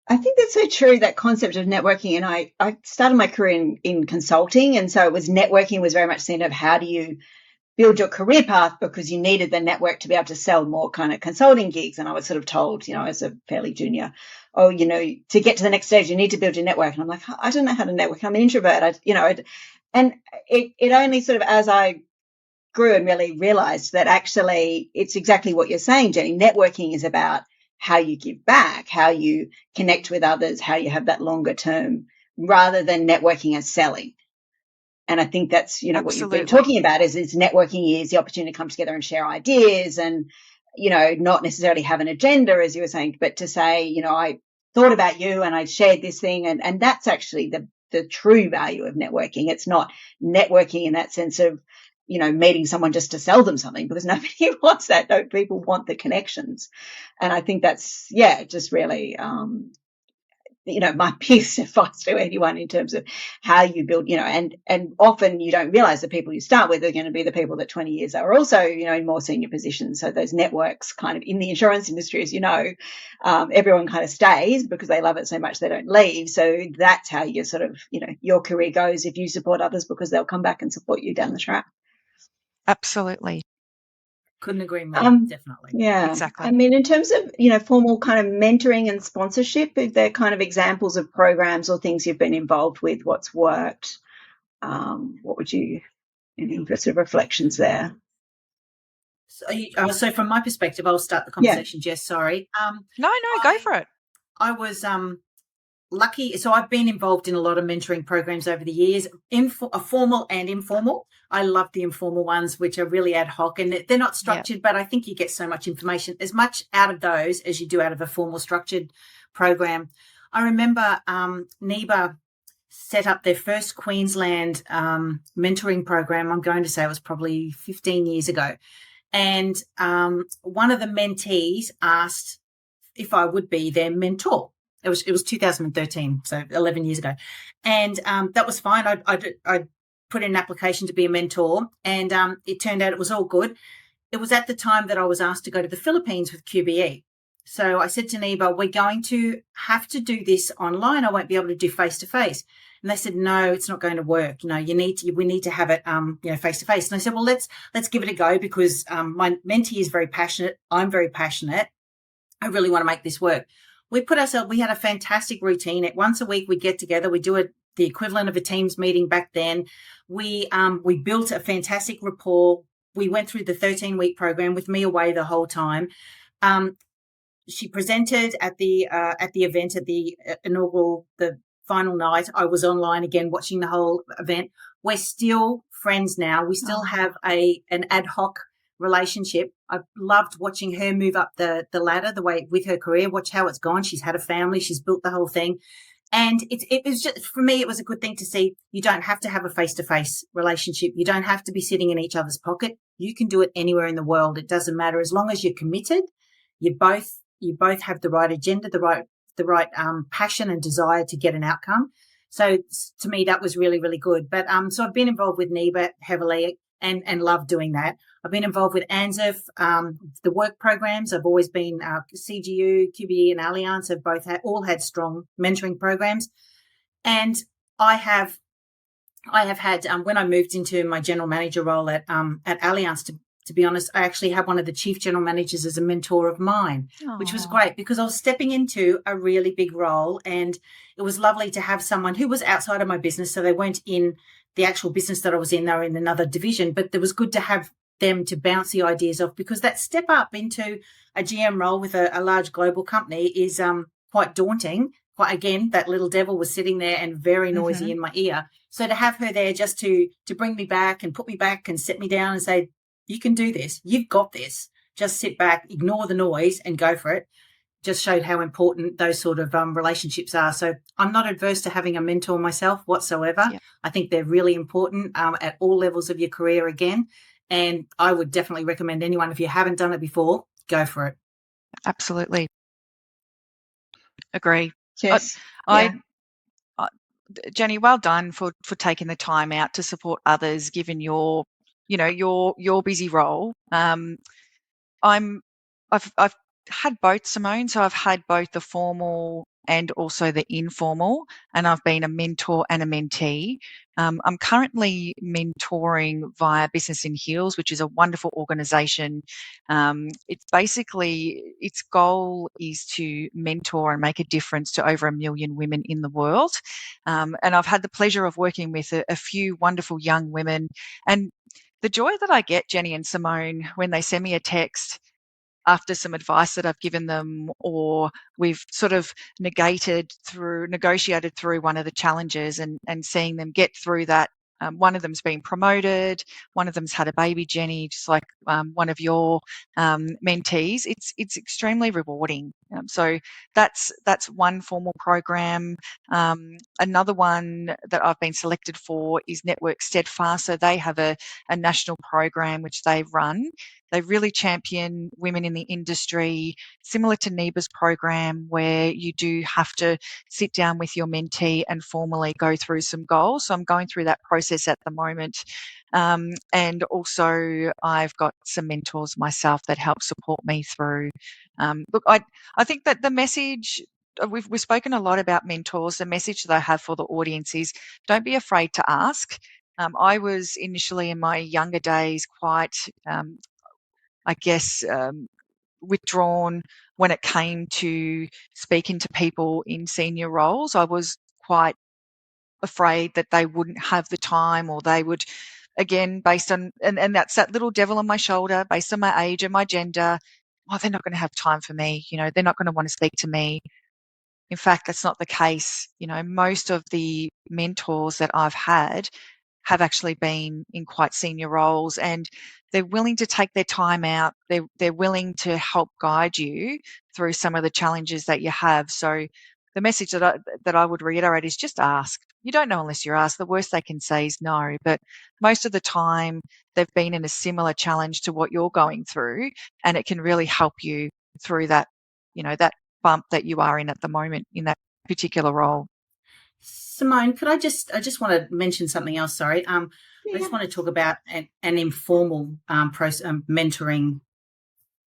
I think that's so true, that concept of networking. And I started my career in consulting, and so networking was very much seen of how do you build your career path, because you needed the network to be able to sell more kind of consulting gigs. And I was sort of told, as a fairly junior, to get to the next stage, you need to build your network. And I'm like, I don't know how to network. I'm an introvert. And it only sort of, as I grew and really realized that actually it's exactly what you're saying, Jenny. Networking is about how you give back, how you connect with others, how you have that longer term, rather than networking as selling. And I think that's, what you've been talking about is networking is the opportunity to come together and share ideas and, not necessarily have an agenda, as you were saying, but to say, I thought about you and I shared this thing. And that's actually the true value of networking. It's not networking in that sense of, meeting someone just to sell them something, because nobody wants that. No, people want the connections. And I think that's, just really, my piece of advice to anyone in terms of how you build, and often you don't realize the people you start with are going to be the people that 20 years are also, in more senior positions. So those networks kind of in the insurance industry, as everyone kind of stays because they love it so much they don't leave. So that's how you sort of, your career goes if you support others, because they'll come back and support you down the track. Absolutely. Couldn't agree more, definitely. Yeah, exactly. I mean, in terms of, formal kind of mentoring and sponsorship, if they're kind of examples of programs or things you've been involved with, what's worked, what would you, sort of reflections there? So from my perspective, I'll start the conversation, Jess, sorry. No, go for it. I was lucky. So I've been involved in a lot of mentoring programs over the years, formal and informal. I love the informal ones, which are really ad hoc and they're not structured, but I think you get so much information, as much out of those as you do out of a formal structured program. I remember NEBA set up their first Queensland mentoring program. I'm going to say it was probably 15 years ago. And one of the mentees asked if I would be their mentor. It was 2013, so 11 years ago. And that was fine. I put in an application to be a mentor, and it turned out it was all good. It was at the time that I was asked to go to the Philippines with QBE. So I said to NEBA, we're going to have to do this online. I won't be able to do face-to-face. And they said, no, it's not going to work. We need to have it, face-to-face. And I said, well, let's give it a go, because my mentee is very passionate. I'm very passionate. I really want to make this work. We had a fantastic routine. Once a week, we get together. We do the equivalent of a Teams meeting back then. We built a fantastic rapport. We went through the 13-week program with me away the whole time. She presented at the event, at the inaugural, the final night. I was online again watching the whole event. We're still friends now. We still have an ad hoc relationship. I've loved watching her move up the ladder, the way with her career. Watch how it's gone. She's had a family. She's built the whole thing. And it was just, for me, it was a good thing to see. You don't have to have a face-to-face relationship. You don't have to be sitting in each other's pocket. You can do it anywhere in the world. It doesn't matter. As long as you're committed, you both have the right agenda, the right passion and desire to get an outcome. So to me, that was really, really good. But so I've been involved with NEBA heavily and love doing that. I've been involved with ANZIF, the work programs. I've always been CGU, QBE, and Allianz have all had strong mentoring programs. And I have had when I moved into my general manager role at Allianz, to be honest, I actually had one of the chief general managers as a mentor of mine, which was great, because I was stepping into a really big role, and it was lovely to have someone who was outside of my business. So they weren't in the actual business that I was in. They were in another division, but it was good to have them to bounce the ideas off, because that step up into a GM role with a large global company is quite daunting. Again, that little devil was sitting there and very noisy in my ear. So to have her there just to bring me back and put me back and set me down and say, you can do this. You've got this. Just sit back, ignore the noise and go for it. Just showed how important those sort of relationships are. So I'm not adverse to having a mentor myself whatsoever. Yep. I think they're really important at all levels of your career again. And I would definitely recommend anyone, if you haven't done it before, go for it. Absolutely. Agree. Yes. Jenny, well done for taking the time out to support others, given your busy role. I've had both, Simone. So I've had both the formal and also the informal, and I've been a mentor and a mentee. I'm currently mentoring via Business in Heels, which is a wonderful organisation. It's basically, its goal is to mentor and make a difference to over 1 million women in the world. And I've had the pleasure of working with a few wonderful young women, and the joy that I get, Jenny and Simone, when they send me a text after some advice that I've given them, or we've sort of negotiated through one of the challenges, and seeing them get through that. One of them's been promoted. One of them's had a baby, Jenny, just like one of your mentees. It's extremely rewarding. So that's one formal program. Another one that I've been selected for is Network Steadfast. So they have a national program which they run. They really champion women in the industry, similar to NEBA's program, where you do have to sit down with your mentee and formally go through some goals. So I'm going through that process at the moment. And also I've got some mentors myself that help support me through. Look, I think that the message, we've spoken a lot about mentors. The message that I have for the audience is, don't be afraid to ask. I was initially, in my younger days, quite withdrawn when it came to speaking to people in senior roles. I was quite afraid that they wouldn't have the time, or they would, again, based on, and that's that little devil on my shoulder, based on my age and my gender. Oh, they're not going to have time for me. They're not going to want to speak to me. In fact, that's not the case. Most of the mentors that I've had have actually been in quite senior roles, and they're willing to take their time out. They're willing to help guide you through some of the challenges that you have. So the message that I would reiterate is just ask. You don't know unless you're asked. The worst they can say is no, but most of the time they've been in a similar challenge to what you're going through, and it can really help you through that, that bump that you are in at the moment in that particular role. Simone, I just want to mention something else. Sorry. I just want to talk about an informal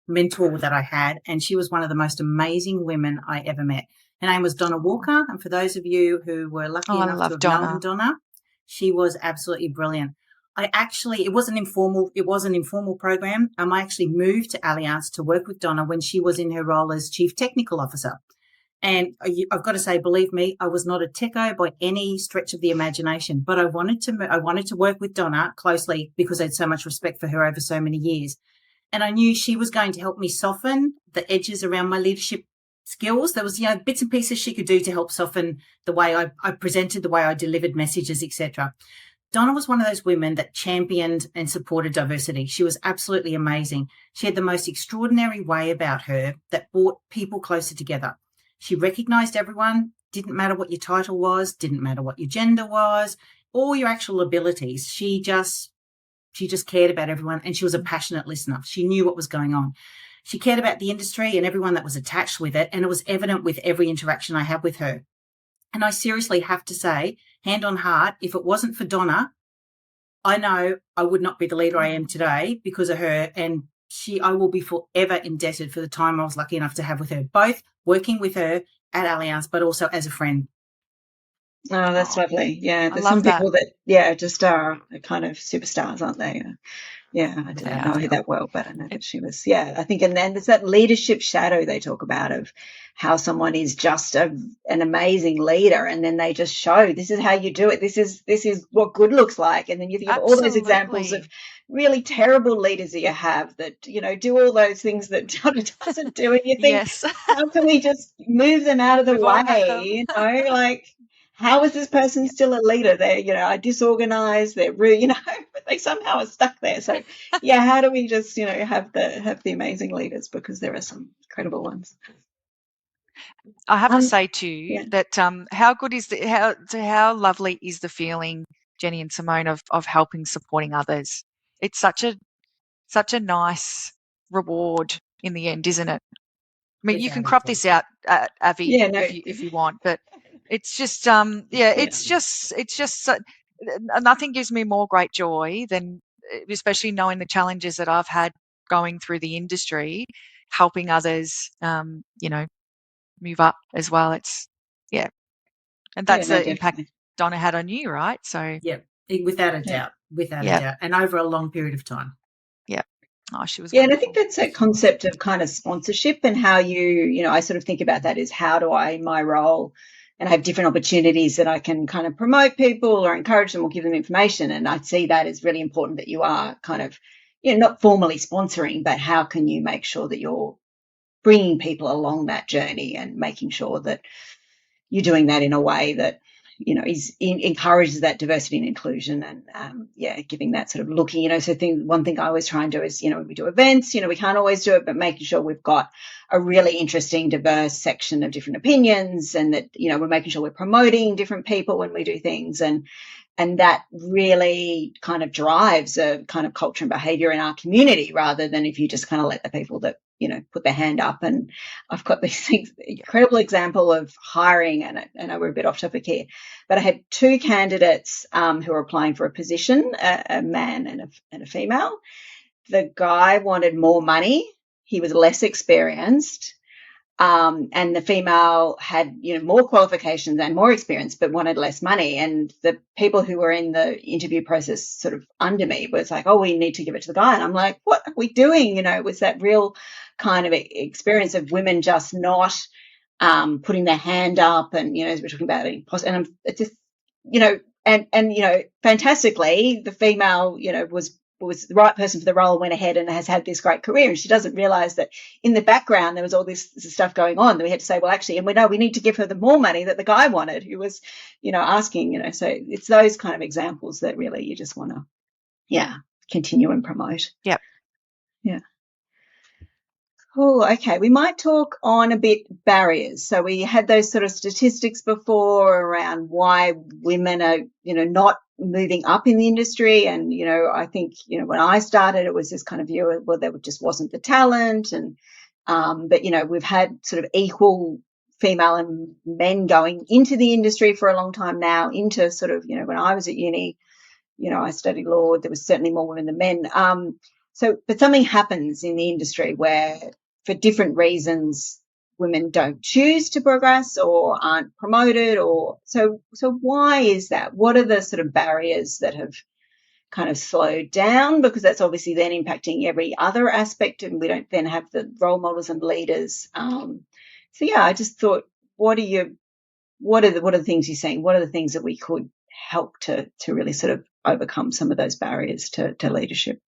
mentor that I had, and she was one of the most amazing women I ever met. Her name was Donna Walker, and for those of you who were lucky enough to have known Donna, she was absolutely brilliant. It was an informal program. I actually moved to Allianz to work with Donna when she was in her role as Chief Technical Officer. And I've got to say, believe me, I was not a techo by any stretch of the imagination, but I wanted to work with Donna closely because I had so much respect for her over so many years. And I knew she was going to help me soften the edges around my leadership skills. There was, bits and pieces she could do to help soften the way I presented, the way I delivered messages, etc. Donna was one of those women that championed and supported diversity. She was absolutely amazing. She had the most extraordinary way about her that brought people closer together. She recognized everyone, didn't matter what your title was, didn't matter what your gender was, or your actual abilities. She just cared about everyone, and she was a passionate listener. She knew what was going on. She cared about the industry and everyone that was attached with it, and it was evident with every interaction I had with her. And I seriously have to say, hand on heart, if it wasn't for Donna, I know I would not be the leader I am today because of her, and I will be forever indebted for the time I was lucky enough to have with her, both working with her at Allianz, but also as a friend. Oh, that's lovely. Yeah, there's some people that just are kind of superstars, aren't they? I don't know her that well, but I know that she was, I think, and then there's that leadership shadow they talk about of how someone is just an amazing leader, and then they just show this is how you do it. This is what good looks like. And then you think of all those examples of really terrible leaders that you have that, do all those things that Donna doesn't do. And you think, how can we just move them out of the way? Like, how is this person still a leader? They're, disorganized, they're rude, but they somehow are stuck there. So, how do we just, have the amazing leaders, because there are some incredible ones. I have to say too that how lovely is the feeling, Jenny and Simone, of helping, supporting others. It's such a nice reward in the end, isn't it? I mean, you can crop this out, Avi, if you want, but it's just it's just nothing gives me more great joy than, especially knowing the challenges that I've had going through the industry, helping others, move up as well. It's and that's the impact Donna had on you, right? So without a doubt, and over a long period of time. Oh, she was and I think that's that concept of kind of sponsorship, and how I sort of think about that is, how do I, in my role, and I have different opportunities that I can kind of promote people or encourage them or give them information. And I see that as really important, that you are kind of, not formally sponsoring, but how can you make sure that you're bringing people along that journey and making sure that you're doing that in a way that, encourages that diversity and inclusion, and, giving that sort of looking, one thing I always try and do is, when we do events, we can't always do it, but making sure we've got a really interesting, diverse section of different opinions, and that, we're making sure we're promoting different people when we do things. And that really kind of drives a kind of culture and behavior in our community, rather than if you just kind of let the people that, put their hand up. And I've got this incredible example of hiring, and I know we're a bit off topic here, but I had two candidates who were applying for a position, a man and a female. The guy wanted more money. He was less experienced. And the female had, more qualifications and more experience, but wanted less money. And the people who were in the interview process sort of under me was like, oh, we need to give it to the guy. And I'm like, what are we doing? It was that real kind of experience of women just not putting their hand up. And, as we're talking about it, and it's just, and fantastically, the female, was the right person for the role, went ahead and has had this great career. And she doesn't realize that in the background there was all this stuff going on that we had to say, well, actually, and we know we need to give her the more money that the guy wanted, who was, asking, so it's those kind of examples that really you just want to, continue and promote. Yep. Yeah. Oh, okay. We might talk on a bit barriers. So we had those sort of statistics before around why women are, not moving up in the industry. And, I think, when I started, it was this kind of view of, well, there just wasn't the talent. And, but, we've had sort of equal female and men going into the industry for a long time now, into sort of, when I was at uni, I studied law, there was certainly more women than men. But something happens in the industry where, for different reasons, women don't choose to progress or aren't promoted, or so why is that? What are the sort of barriers that have kind of slowed down? Because that's obviously then impacting every other aspect, and we don't then have the role models and leaders. I just thought, what are the things you're saying? What are the things that we could help to really sort of overcome some of those barriers to leadership?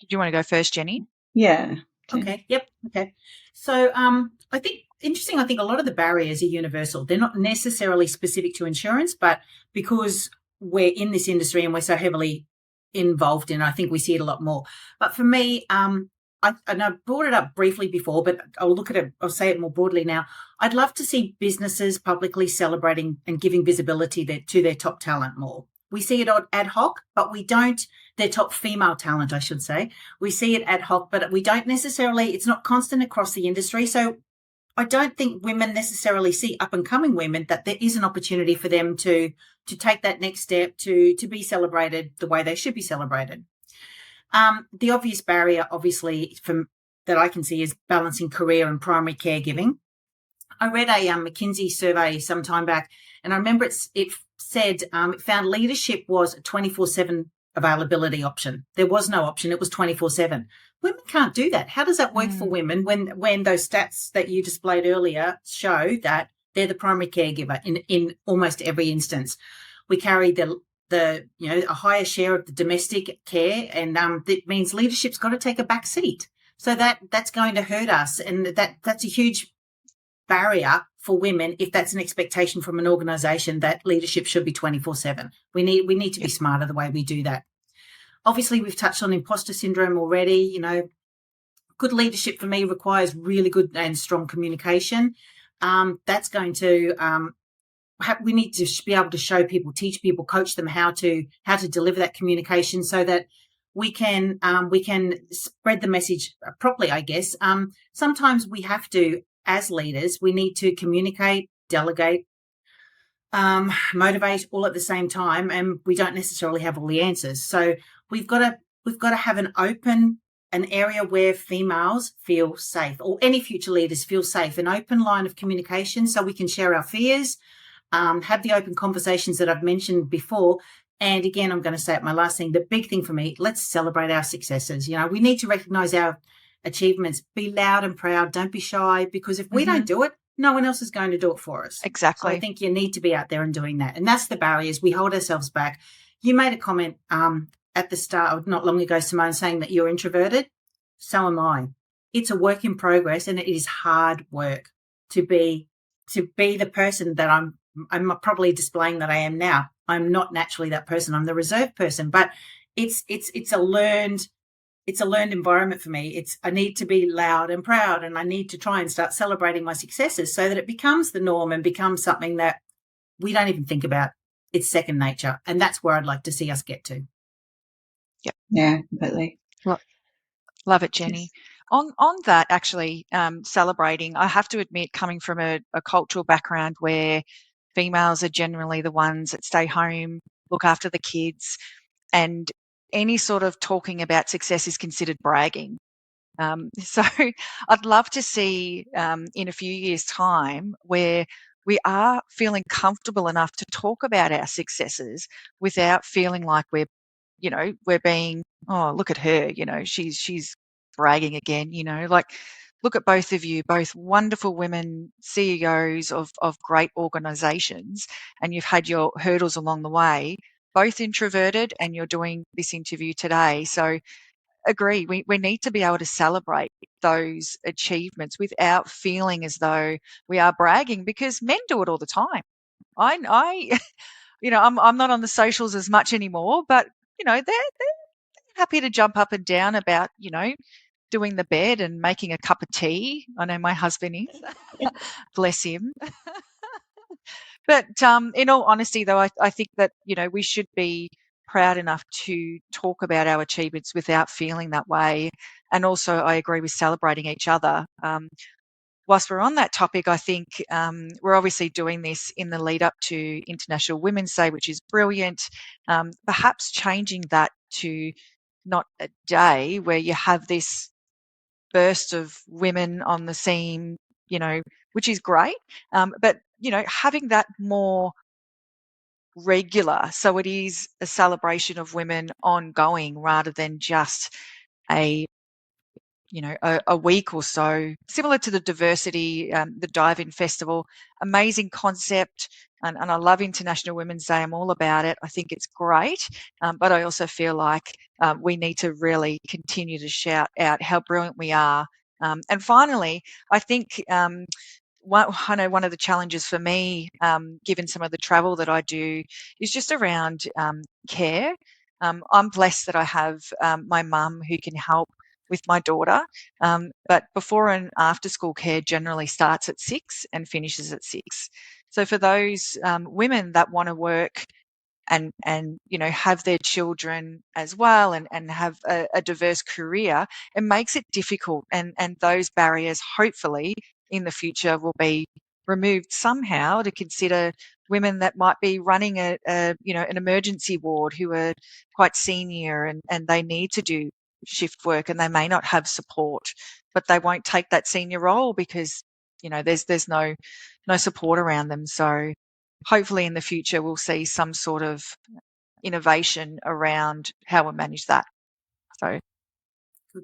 Do you want to go first, Jenny? Yeah. Okay. Yep. Okay. So I think a lot of the barriers are universal. They're not necessarily specific to insurance, but because we're in this industry and we're so heavily involved in it, I think we see it a lot more. But for me, I brought it up briefly before, but I'll say it more broadly now. I'd love to see businesses publicly celebrating and giving visibility to their top talent more. We see it ad hoc, but we don't, their top female talent, I should say. We see it ad hoc, but we don't necessarily, it's not constant across the industry. So I don't think women necessarily see up and coming women that there is an opportunity for them to take that next step, to be celebrated the way they should be celebrated. The obvious barrier, obviously, that I can see is balancing career and primary caregiving. I read a McKinsey survey some time back, and I remember it said it found leadership was a 24/7 availability option. There was no option. It was 24/7. Women can't do that. How does that work for women when those stats that you displayed earlier show that they're the primary caregiver in almost every instance? We carry a higher share of the domestic care, and that means leadership's got to take a back seat. So that's going to hurt us, and that's a huge barrier for women if that's an expectation from an organisation that leadership should be 24/7. We need to be smarter the way we do that. Obviously, we've touched on imposter syndrome already. Good leadership for me requires really good and strong communication. That's going to we need to be able to show people, teach people, coach them how to deliver that communication so that we can spread the message properly, I guess. Sometimes we have to, as leaders, we need to communicate, delegate, motivate all at the same time, and we don't necessarily have all the answers. So we've got to have an area where females feel safe, or any future leaders feel safe, an open line of communication so we can share our fears, have the open conversations that I've mentioned before. And again, I'm going to say it, my last thing, the big thing for me, let's celebrate our successes. We need to recognize our achievements, be loud and proud, don't be shy, because if we don't do it, no one else is going to do it for us. Exactly. So I think you need to be out there and doing that. And that's the barriers. We hold ourselves back. You made a comment at the start, not long ago, Simone, saying that you're introverted. So am I. It's a work in progress, and it is hard work to be the person that I'm probably displaying that I am now. I'm not naturally that person. I'm the reserved person, but it's a learned environment for me. I need to be loud and proud, and I need to try and start celebrating my successes so that it becomes the norm and becomes something that we don't even think about. It's second nature. And that's where I'd like to see us get to. Yep. Yeah, completely. Love it, Jenny. On that, actually, celebrating, I have to admit, coming from a cultural background where females are generally the ones that stay home, look after the kids, and any sort of talking about success is considered bragging. So I'd love to see in a few years' time where we are feeling comfortable enough to talk about our successes without feeling like we're being, oh, look at her, she's bragging again, like, look at both of you, both wonderful women CEOs of great organizations, and you've had your hurdles along the way, both introverted, and you're doing this interview today. So agree, we need to be able to celebrate those achievements without feeling as though we are bragging, because men do it all the time. I I'm not on the socials as much anymore, but they're happy to jump up and down about doing the bed and making a cup of tea. I know my husband is. Bless him. But in all honesty, though, I think that, we should be proud enough to talk about our achievements without feeling that way. And also, I agree with celebrating each other. Whilst we're on that topic, I think we're obviously doing this in the lead up to International Women's Day, which is brilliant. Perhaps changing that to not a day where you have this burst of women on the scene, which is great. But, having that more regular, so it is a celebration of women ongoing rather than just a week or so, similar to the diversity, the Dive-In Festival. Amazing concept, and I love International Women's Day. I'm all about it. I think it's great, but I also feel like we need to really continue to shout out how brilliant we are. And finally, I think one of the challenges for me, given some of the travel that I do, is just around care. I'm blessed that I have my mum who can help with my daughter, but before and after school care generally starts at 6 and finishes at 6. So for those women that want to work and have their children as well and have a diverse career, it makes it difficult, and those barriers hopefully in the future will be removed somehow to consider women that might be running an emergency ward who are quite senior and they need to do shift work and they may not have support, but they won't take that senior role because there's no support around them. So hopefully in the future we'll see some sort of innovation around how we manage that. So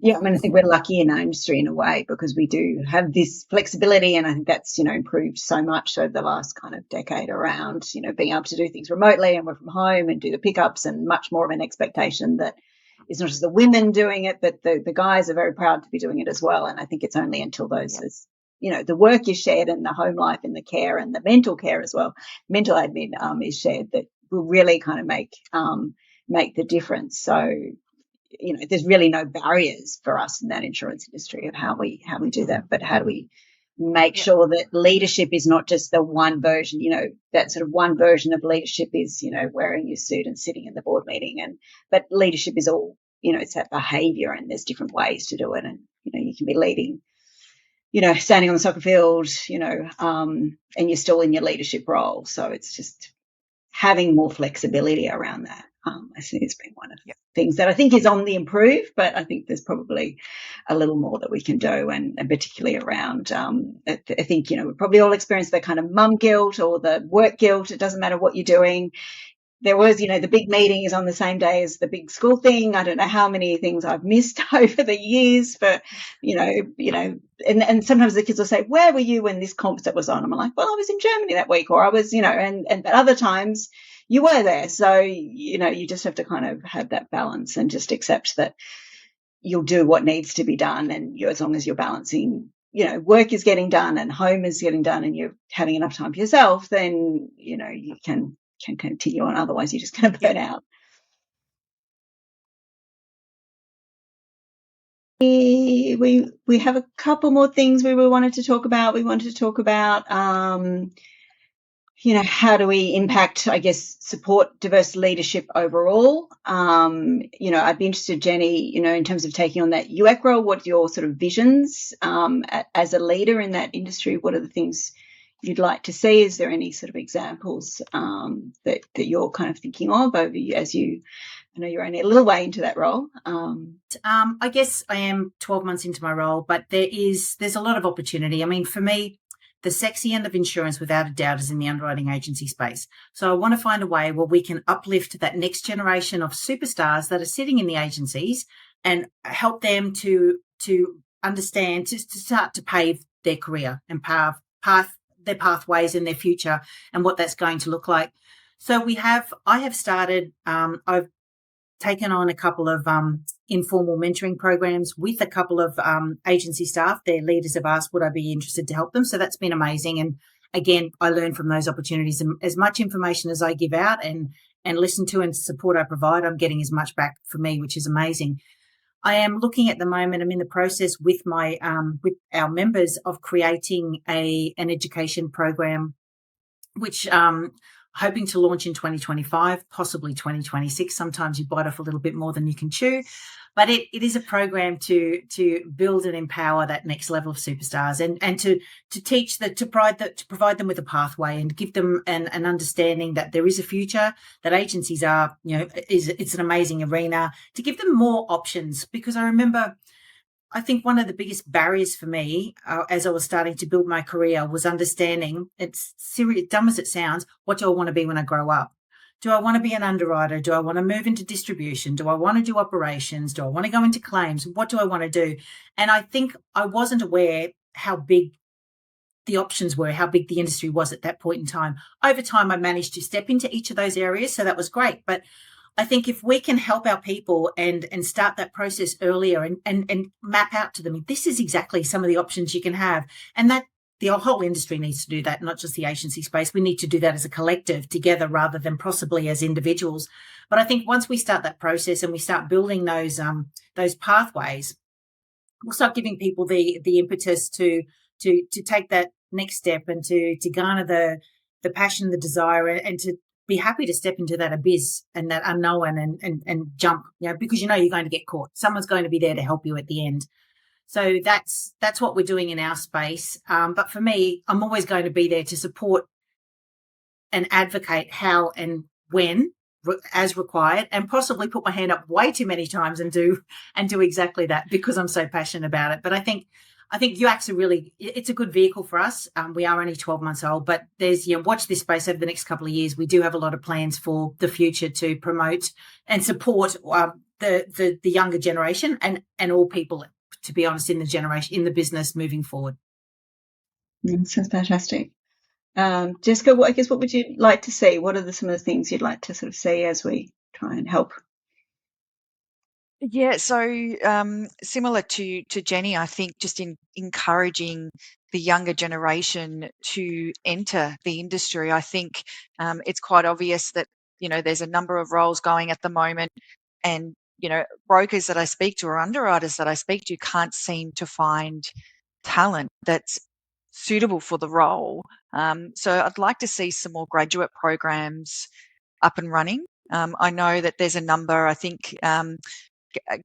yeah, I mean, I think we're lucky in our industry in a way because we do have this flexibility, and I think that's improved so much over the last kind of decade around being able to do things remotely and work from home and do the pickups, and much more of an expectation that it's not just the women doing it, but the guys are very proud to be doing it as well. And I think it's only until those, the work is shared and the home life and the care and the mental care as well, mental admin is shared, that will really kind of make the difference. So, there's really no barriers for us in that insurance industry of how we do that, but how do we make sure that leadership is not just the one version, that sort of one version of leadership is, wearing your suit and sitting in the board meeting, but leadership is all, it's that behavior, and there's different ways to do it. And, you can be leading, standing on the soccer field, and you're still in your leadership role. So it's just having more flexibility around that. I think it's been one of the things that I think is on the improve, but I think there's probably a little more that we can do, and particularly around, I think, we probably all experience that kind of mum guilt or the work guilt. It doesn't matter what you're doing. There was, the big meeting is on the same day as the big school thing. I don't know how many things I've missed over the years, but, and sometimes the kids will say, where were you when this concert was on? I'm like, well, I was in Germany that week, or I was, and other times you were there. So, you just have to kind of have that balance and just accept that you'll do what needs to be done. And as long as you're balancing, work is getting done and home is getting done and you're having enough time for yourself, then, you can continue on. Otherwise, you're just going to burn out. We have a couple more things we wanted to talk about. We wanted to talk about, how do we impact, I guess, support diverse leadership overall? I'd be interested, Jenny, in terms of taking on that UX role, what are your sort of visions as a leader in that industry? What are the things you'd like to see? Is there any sort of examples that you're kind of thinking of I know you're only a little way into that role. I guess I am 12 months into my role, but there's a lot of opportunity. I mean, for me, the sexy end of insurance, without a doubt, is in the underwriting agency space. So I want to find a way where we can uplift that next generation of superstars that are sitting in the agencies and help them to understand, to start to pave their career and their pathways in their future and what that's going to look like. So I have started, I've taken on a couple of informal mentoring programs with a couple of agency staff. Their leaders have asked, would I be interested to help them? So that's been amazing. And again, I learn from those opportunities. And as much information as I give out and listen to and support I provide, I'm getting as much back for me, which is amazing. I am looking at the moment. I'm in the process with with our members of creating an education program, which hoping to launch in 2025, possibly 2026. Sometimes you bite off a little bit more than you can chew, but it is a program to build and empower that next level of superstars, and to teach that, to provide them with a pathway and give them an understanding that there is a future, that agencies are, it's an amazing arena, to give them more options. Because I think one of the biggest barriers for me as I was starting to build my career was understanding, it's serious, dumb as it sounds, what do I want to be when I grow up? Do I want to be an underwriter? Do I want to move into distribution? Do I want to do operations? Do I want to go into claims? What do I want to do? And I think I wasn't aware how big the options were, how big the industry was at that point in time. Over time, I managed to step into each of those areas, so that was great. But I think if we can help our people and start that process earlier and map out to them, this is exactly some of the options you can have. And that the whole industry needs to do that, not just the agency space. We need to do that as a collective together rather than possibly as individuals. But I think once we start that process and we start building those pathways, we'll start giving people the impetus to take that next step and to garner the passion, the desire, and to be happy to step into that abyss and that unknown and jump, because you're going to get caught. Someone's going to be there to help you at the end. So that's what we're doing in our space. But for me, I'm always going to be there to support and advocate how and when as required, and possibly put my hand up way too many times and do exactly that because I'm so passionate about it. But I think UAC's it's a good vehicle for us. We are only 12 months old, but there's, watch this space over the next couple of years. We do have a lot of plans for the future to promote and support the younger generation and all people, to be honest, in the business moving forward. Sounds fantastic. Jessica, I guess what would you like to see? What are some of the things you'd like to sort of see as we try and help? Yeah, so similar to Jenny, I think just in encouraging the younger generation to enter the industry. I think it's quite obvious that, there's a number of roles going at the moment, and, brokers that I speak to or underwriters that I speak to can't seem to find talent that's suitable for the role. So I'd like to see some more graduate programs up and running. I know that there's a number, I think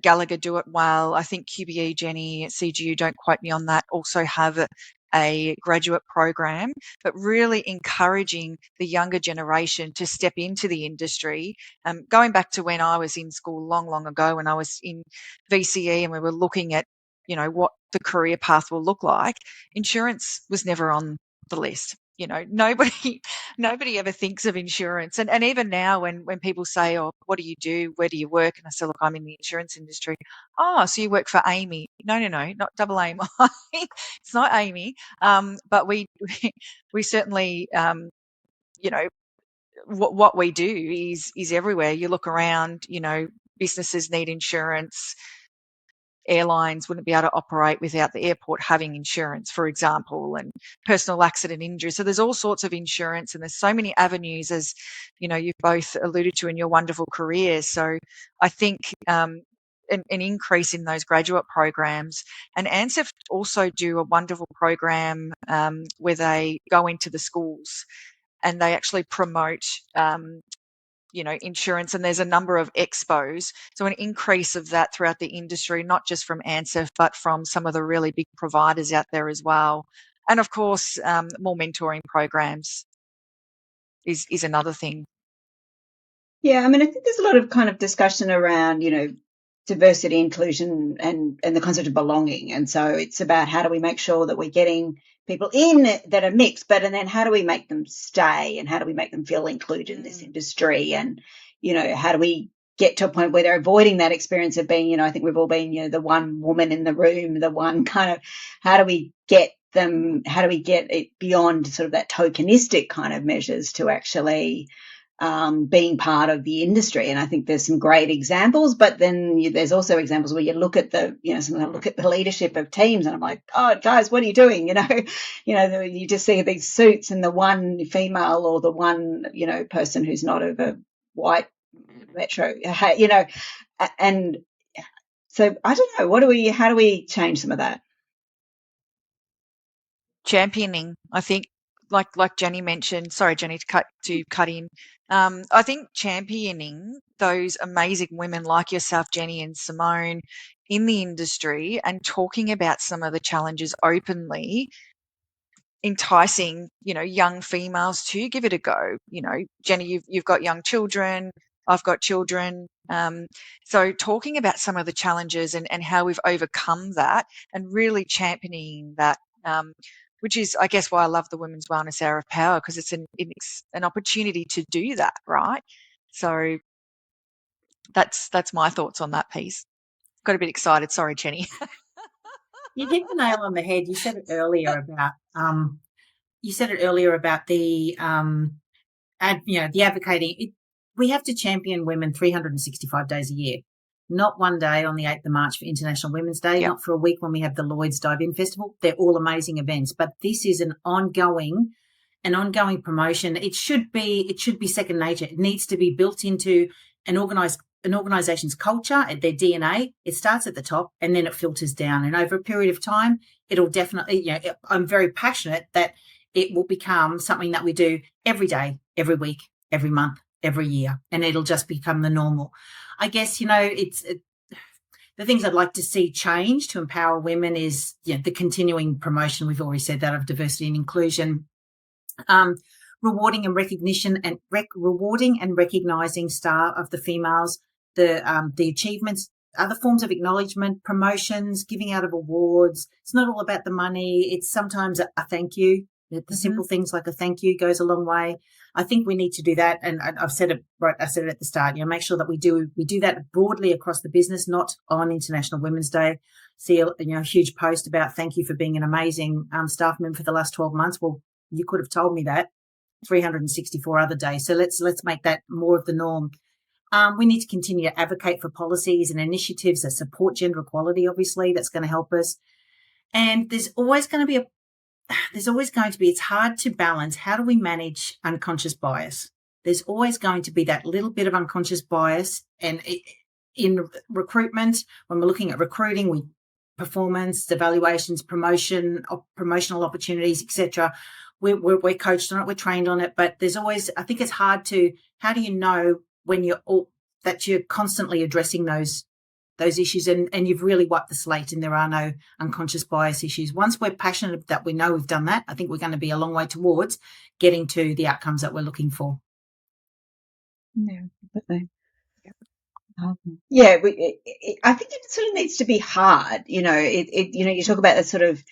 Gallagher do it well. I think QBE, Jenny, CGU, don't quote me on that, also have a graduate program, but really encouraging the younger generation to step into the industry. Going back to when I was in school long, long ago, when I was in VCE and we were looking at, what the career path will look like, insurance was never on the list. Nobody ever thinks of insurance. And even now when people say, oh, what do you do? Where do you work? And I say, look, I'm in the insurance industry. Oh, so you work for Amy. No, not double AMI. It's not Amy. But we certainly, what we do is everywhere. You look around, businesses need insurance. Airlines wouldn't be able to operate without the airport having insurance, for example, and personal accident injury. So there's all sorts of insurance, and there's so many avenues, as you've both alluded to in your wonderful careers. So I think an increase in those graduate programs, and ANSEF also do a wonderful program where they go into the schools and they actually promote insurance, and there's a number of expos. So an increase of that throughout the industry, not just from ANSEF, but from some of the really big providers out there as well. And of course, more mentoring programs is another thing. Yeah, I mean, I think there's a lot of kind of discussion around, diversity, inclusion, and the concept of belonging. And so it's about how do we make sure that we're getting people in that are mixed, but and then how do we make them stay, and how do we make them feel included in this industry, and how do we get to a point where they're avoiding that experience of being, I think we've all been, the one woman in the room, the one kind of, how do we get it beyond sort of that tokenistic kind of measures to actually being part of the industry. And I think there's some great examples, but then there's also examples where you look at the leadership of teams, and I'm like, oh, guys, what are you doing? You just see these suits and the one female or the one, person who's not of a white metro, and So I don't know, how do we change some of that? Championing, I think, like Jenny mentioned. Sorry, Jenny, to cut in. I think championing those amazing women like yourself, Jenny and Simone, in the industry and talking about some of the challenges openly, enticing, young females to give it a go. Jenny, you've got young children. I've got children. So talking about some of the challenges and how we've overcome that and really championing that, which is, I guess, why I love the Women's Wellness Hour of Power, because it's an opportunity to do that, right? So that's my thoughts on that piece. Got a bit excited. Sorry, Jenny. You hit the nail on the head. You said it earlier about the the advocating. We have to champion women 365 days a year, not one day on the 8th of March for International Women's Day, Yep. not for a week when we have the Lloyd's Dive-In Festival. They're all amazing events, but this is an ongoing promotion. It should be second nature. It needs to be built into an organization's culture, their DNA. It starts at the top and then it filters down. And over a period of time, it'll definitely, I'm very passionate that it will become something that we do every day, every week, every month, every year, and it'll just become the normal. I guess, the things I'd like to see change to empower women is the continuing promotion. We've already said that, of diversity and inclusion. Rewarding and recognizing star of the females, the achievements, other forms of acknowledgement, promotions, giving out of awards. It's not all about the money. It's sometimes a thank you. The simple things like a thank you goes a long way. I think we need to do that. And I've said it right. I said it at the start, make sure that we do that broadly across the business, not on International Women's Day. See a huge post about thank you for being an amazing staff member for the last 12 months. Well, you could have told me that 364 other days. So let's make that more of the norm. We need to continue to advocate for policies and initiatives that support gender equality. Obviously, that's going to help us. And there's always going to be it's hard to balance. How do we manage unconscious bias? There's always going to be that little bit of unconscious bias. And in recruitment, when we're looking at recruiting, performance, evaluations, promotional opportunities, etc. We're coached on it, we're trained on it, but there's always, I think it's hard how do you know when that you're constantly addressing those issues and you've really wiped the slate and there are no unconscious bias issues. Once we're passionate that we know we've done that, I think we're going to be a long way towards getting to the outcomes that we're looking for. Yeah, definitely. Yeah, I think it sort of needs to be hard. You talk about that sort of,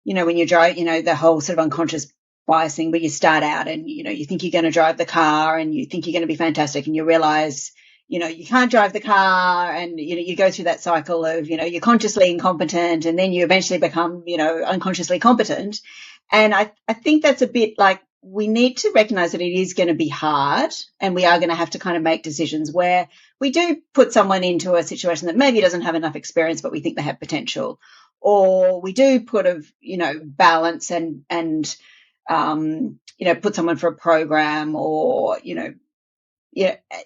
when you drive, the whole sort of unconscious bias thing where you start out and, you think you're going to drive the car and you think you're going to be fantastic and you realize, you can't drive the car and, you go through that cycle of, you're consciously incompetent and then you eventually become, unconsciously competent. And I think that's a bit like we need to recognize that it is going to be hard and we are going to have to kind of make decisions where we do put someone into a situation that maybe doesn't have enough experience, but we think they have potential. Or we do put balance and put someone for a program or,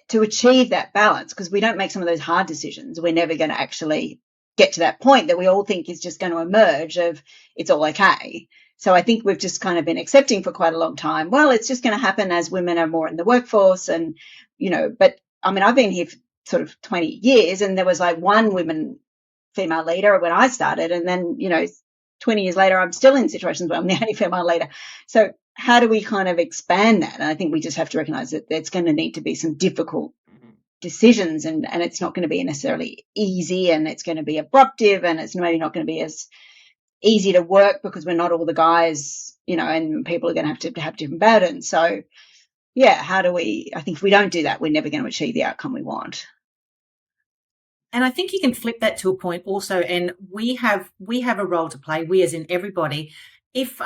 to achieve that balance, because we don't make some of those hard decisions, we're never going to actually get to that point that we all think is just going to emerge of it's all okay. So I think we've just kind of been accepting for quite a long time, well, it's just going to happen as women are more in the workforce and, but I mean, I've been here for sort of 20 years and there was like one female leader when I started. And then, 20 years later, I'm still in situations where I'm the only female leader. So how do we kind of expand that? And I think we just have to recognize that there's going to need to be some difficult decisions and it's not going to be necessarily easy and it's going to be abruptive and it's maybe not going to be as easy to work because we're not all the guys, and people are going to have different burdens. So, yeah, I think if we don't do that, we're never going to achieve the outcome we want. And I think you can flip that to a point also, and we have a role to play, we as in everybody. If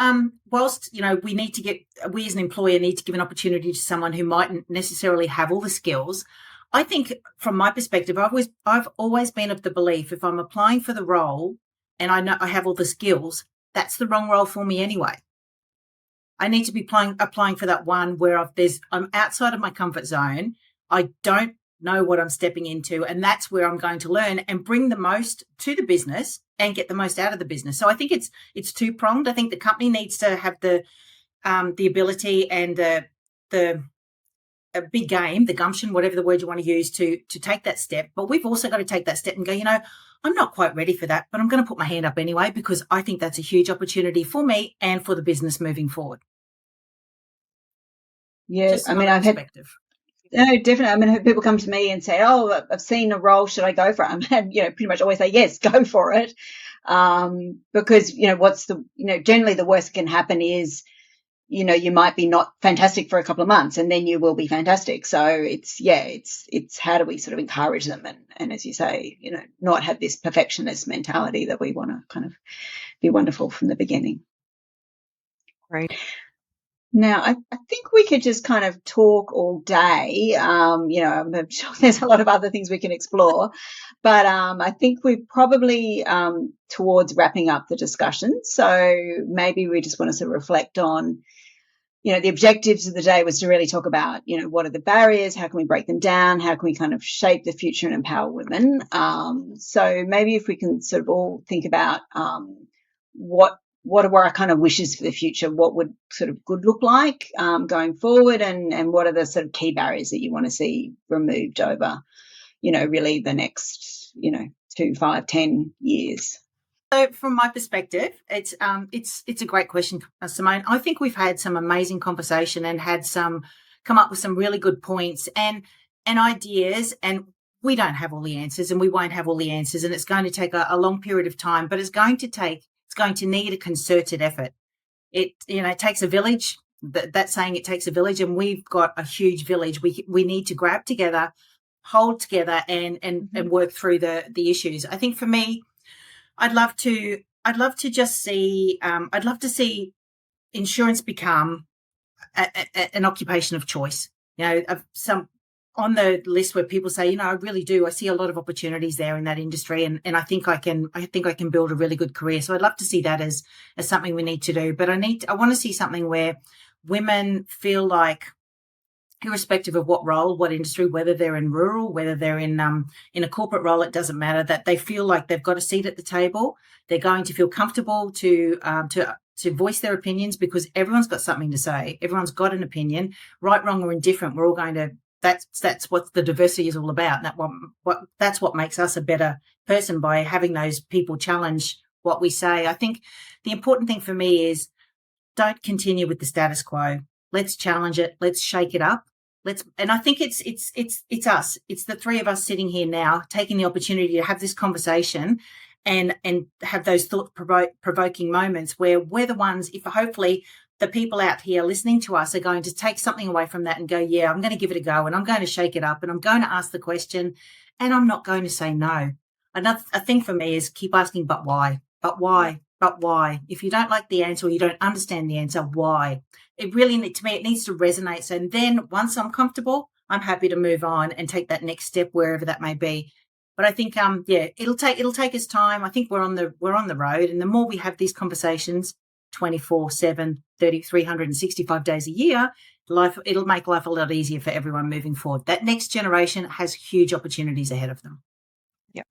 whilst we as an employer need to give an opportunity to someone who mightn't necessarily have all the skills, I think from my perspective, I've always been of the belief if I'm applying for the role and I know I have all the skills, that's the wrong role for me anyway. I need to be applying for that one where I'm outside of my comfort zone. I don't know what I'm stepping into, and that's where I'm going to learn and bring the most to the business and get the most out of the business. So I think it's two-pronged. I think the company needs to have the ability and the a big game, the gumption, whatever the word you want to use, to take that step. But we've also got to take that step and go, I'm not quite ready for that, but I'm going to put my hand up anyway, because I think that's a huge opportunity for me and for the business moving forward. Yeah, Just I've perspective. No, definitely. I mean, I've had people come to me and say, "Oh, I've seen a role. Should I go for it?" And pretty much always say, "Yes, go for it," because what's the generally the worst that can happen is you might be not fantastic for a couple of months, and then you will be fantastic. So it's how do we sort of encourage them and as you say, not have this perfectionist mentality that we want to kind of be wonderful from the beginning. Great. Now, I think we could just kind of talk all day. I'm sure there's a lot of other things we can explore, but I think we're probably towards wrapping up the discussion. So maybe we just want to sort of reflect on, the objectives of the day was to really talk about, what are the barriers? How can we break them down? How can we kind of shape the future and empower women? So maybe if we can sort of all think about what are our kind of wishes for the future? What would sort of good look like going forward? And what are the sort of key barriers that you want to see removed over, really the next, 2, 5, 10 years? So from my perspective, it's a great question, Simone. I think we've had some amazing conversation and come up with some really good points and ideas, and we don't have all the answers and we won't have all the answers, and it's going to take a long period of time, but it's going to need a concerted effort. It takes a village. That saying, it takes a village, and we've got a huge village. We need to grab together, hold together, and work through the issues. I think for me, I'd love to see insurance become an occupation of choice. Some on the list where people say, I really do. I see a lot of opportunities there in that industry, and I think I can build a really good career. So I'd love to see that as something we need to do. But I want to see something where women feel like, irrespective of what role, what industry, whether they're in rural, whether they're in a corporate role, it doesn't matter, that they feel like they've got a seat at the table. They're going to feel comfortable to voice their opinions, because everyone's got something to say. Everyone's got an opinion, right, wrong, or indifferent. We're all going to. That's what the diversity is all about. That's what makes us a better person, by having those people challenge what we say. I think the important thing for me is, don't continue with the status quo. Let's challenge it. Let's shake it up. And I think it's us. It's the three of us sitting here now, taking the opportunity to have this conversation and have those thought-provoking moments where we're the ones, if hopefully the people out here listening to us are going to take something away from that and go, yeah, I'm going to give it a go, and I'm going to shake it up, and I'm going to ask the question, and I'm not going to say no. Another thing for me is keep asking, but why? But why? But why? If you don't like the answer or you don't understand the answer, why? It really, to me, it needs to resonate. So then once I'm comfortable, I'm happy to move on and take that next step, wherever that may be. But I think, it'll take us time. I think we're on the road, and the more we have these conversations 24/7, 365 days a year, it'll make life a lot easier for everyone moving forward. That next generation has huge opportunities ahead of them. Yep.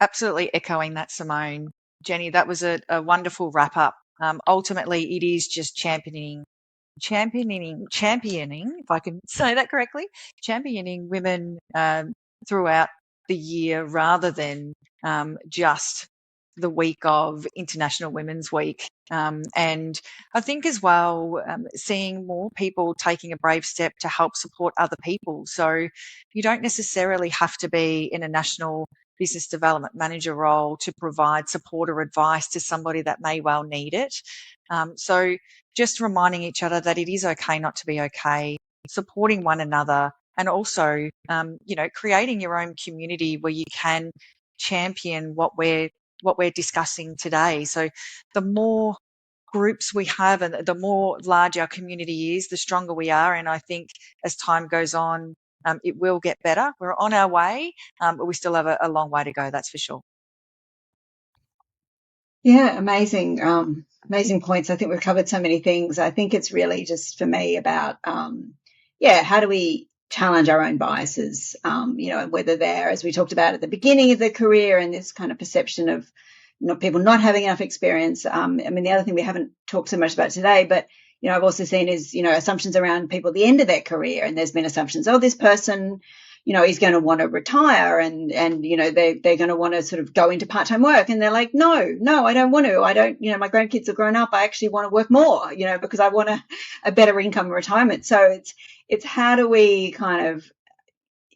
Absolutely echoing that, Simone. Jenny, that was a wonderful wrap up. Ultimately, it is just championing, if I can say that correctly, championing women throughout the year, rather than just the week of International Women's Week. And I think as well, seeing more people taking a brave step to help support other people. So you don't necessarily have to be in a national business development manager role to provide support or advice to somebody that may well need it. So just reminding each other that it is okay not to be okay, supporting one another, and also, creating your own community where you can champion what we're discussing today. So the more groups we have and the more large our community is, the stronger we are. And I think as time goes on, it will get better. We're on our way, but we still have a long way to go, that's for sure. Yeah, amazing points. I think we've covered so many things. I think it's really just for me about, how do we challenge our own biases, whether they're, as we talked about at the beginning of the career, and this kind of perception of people not having enough experience. The other thing we haven't talked so much about today, but I've also seen is assumptions around people at the end of their career, and there's been assumptions, this person is going to want to retire, and they're going to want to sort of go into part-time work, and they're like, no, I don't want to. I don't, my grandkids are grown up. I actually want to work more, because I want a better income in retirement. So it's how do we kind of,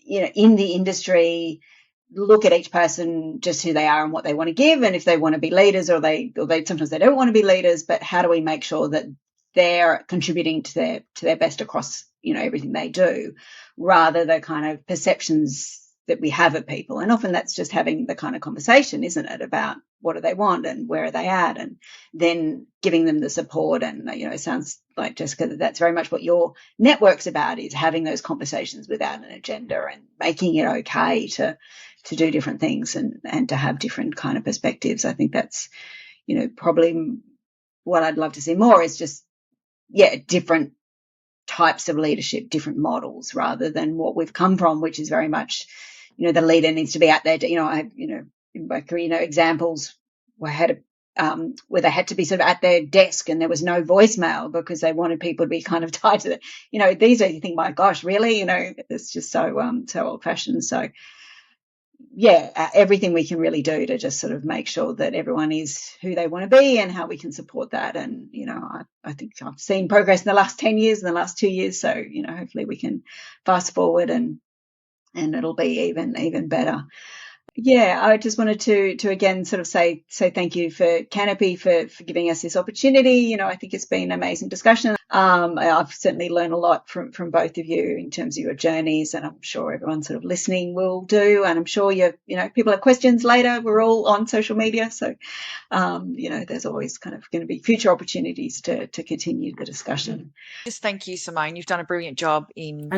in the industry, look at each person just who they are and what they want to give, and if they want to be leaders or they sometimes they don't want to be leaders, but how do we make sure that they're contributing to their best across everything they do, rather the kind of perceptions that we have of people. And often that's just having the kind of conversation, isn't it, about what do they want and where are they at, and then giving them the support. And it sounds like, Jessica, that's very much what your network's about, is having those conversations without an agenda and making it okay to do different things and to have different kind of perspectives. I think that's probably what I'd love to see more, is just different types of leadership, different models, rather than what we've come from, which is very much the leader needs to be out there. In my career, examples where they had to be sort of at their desk and there was no voicemail because they wanted people to be kind of tied to the, these are, you think, my gosh, really, it's just so old fashioned. So everything we can really do to just sort of make sure that everyone is who they want to be and how we can support that. And I think I've seen progress in the last 10 years, in the last 2 years, so hopefully we can fast forward and it'll be even better. I just wanted to again sort of say thank you for Kanopi for giving us this opportunity. I think it's been an amazing discussion. I've certainly learned a lot from both of you in terms of your journeys, and I'm sure everyone sort of listening will do. And I'm sure people have questions later. We're all on social media, so there's always kind of going to be future opportunities to continue the discussion. Just thank you, Simone. You've done a brilliant job in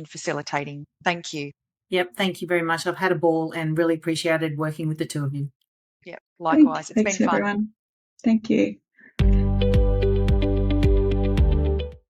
facilitating. Thank you. Yep, thank you very much. I've had a ball and really appreciated working with the two of you. Yep, likewise. Thanks, it's been fun. Everyone. Thank you.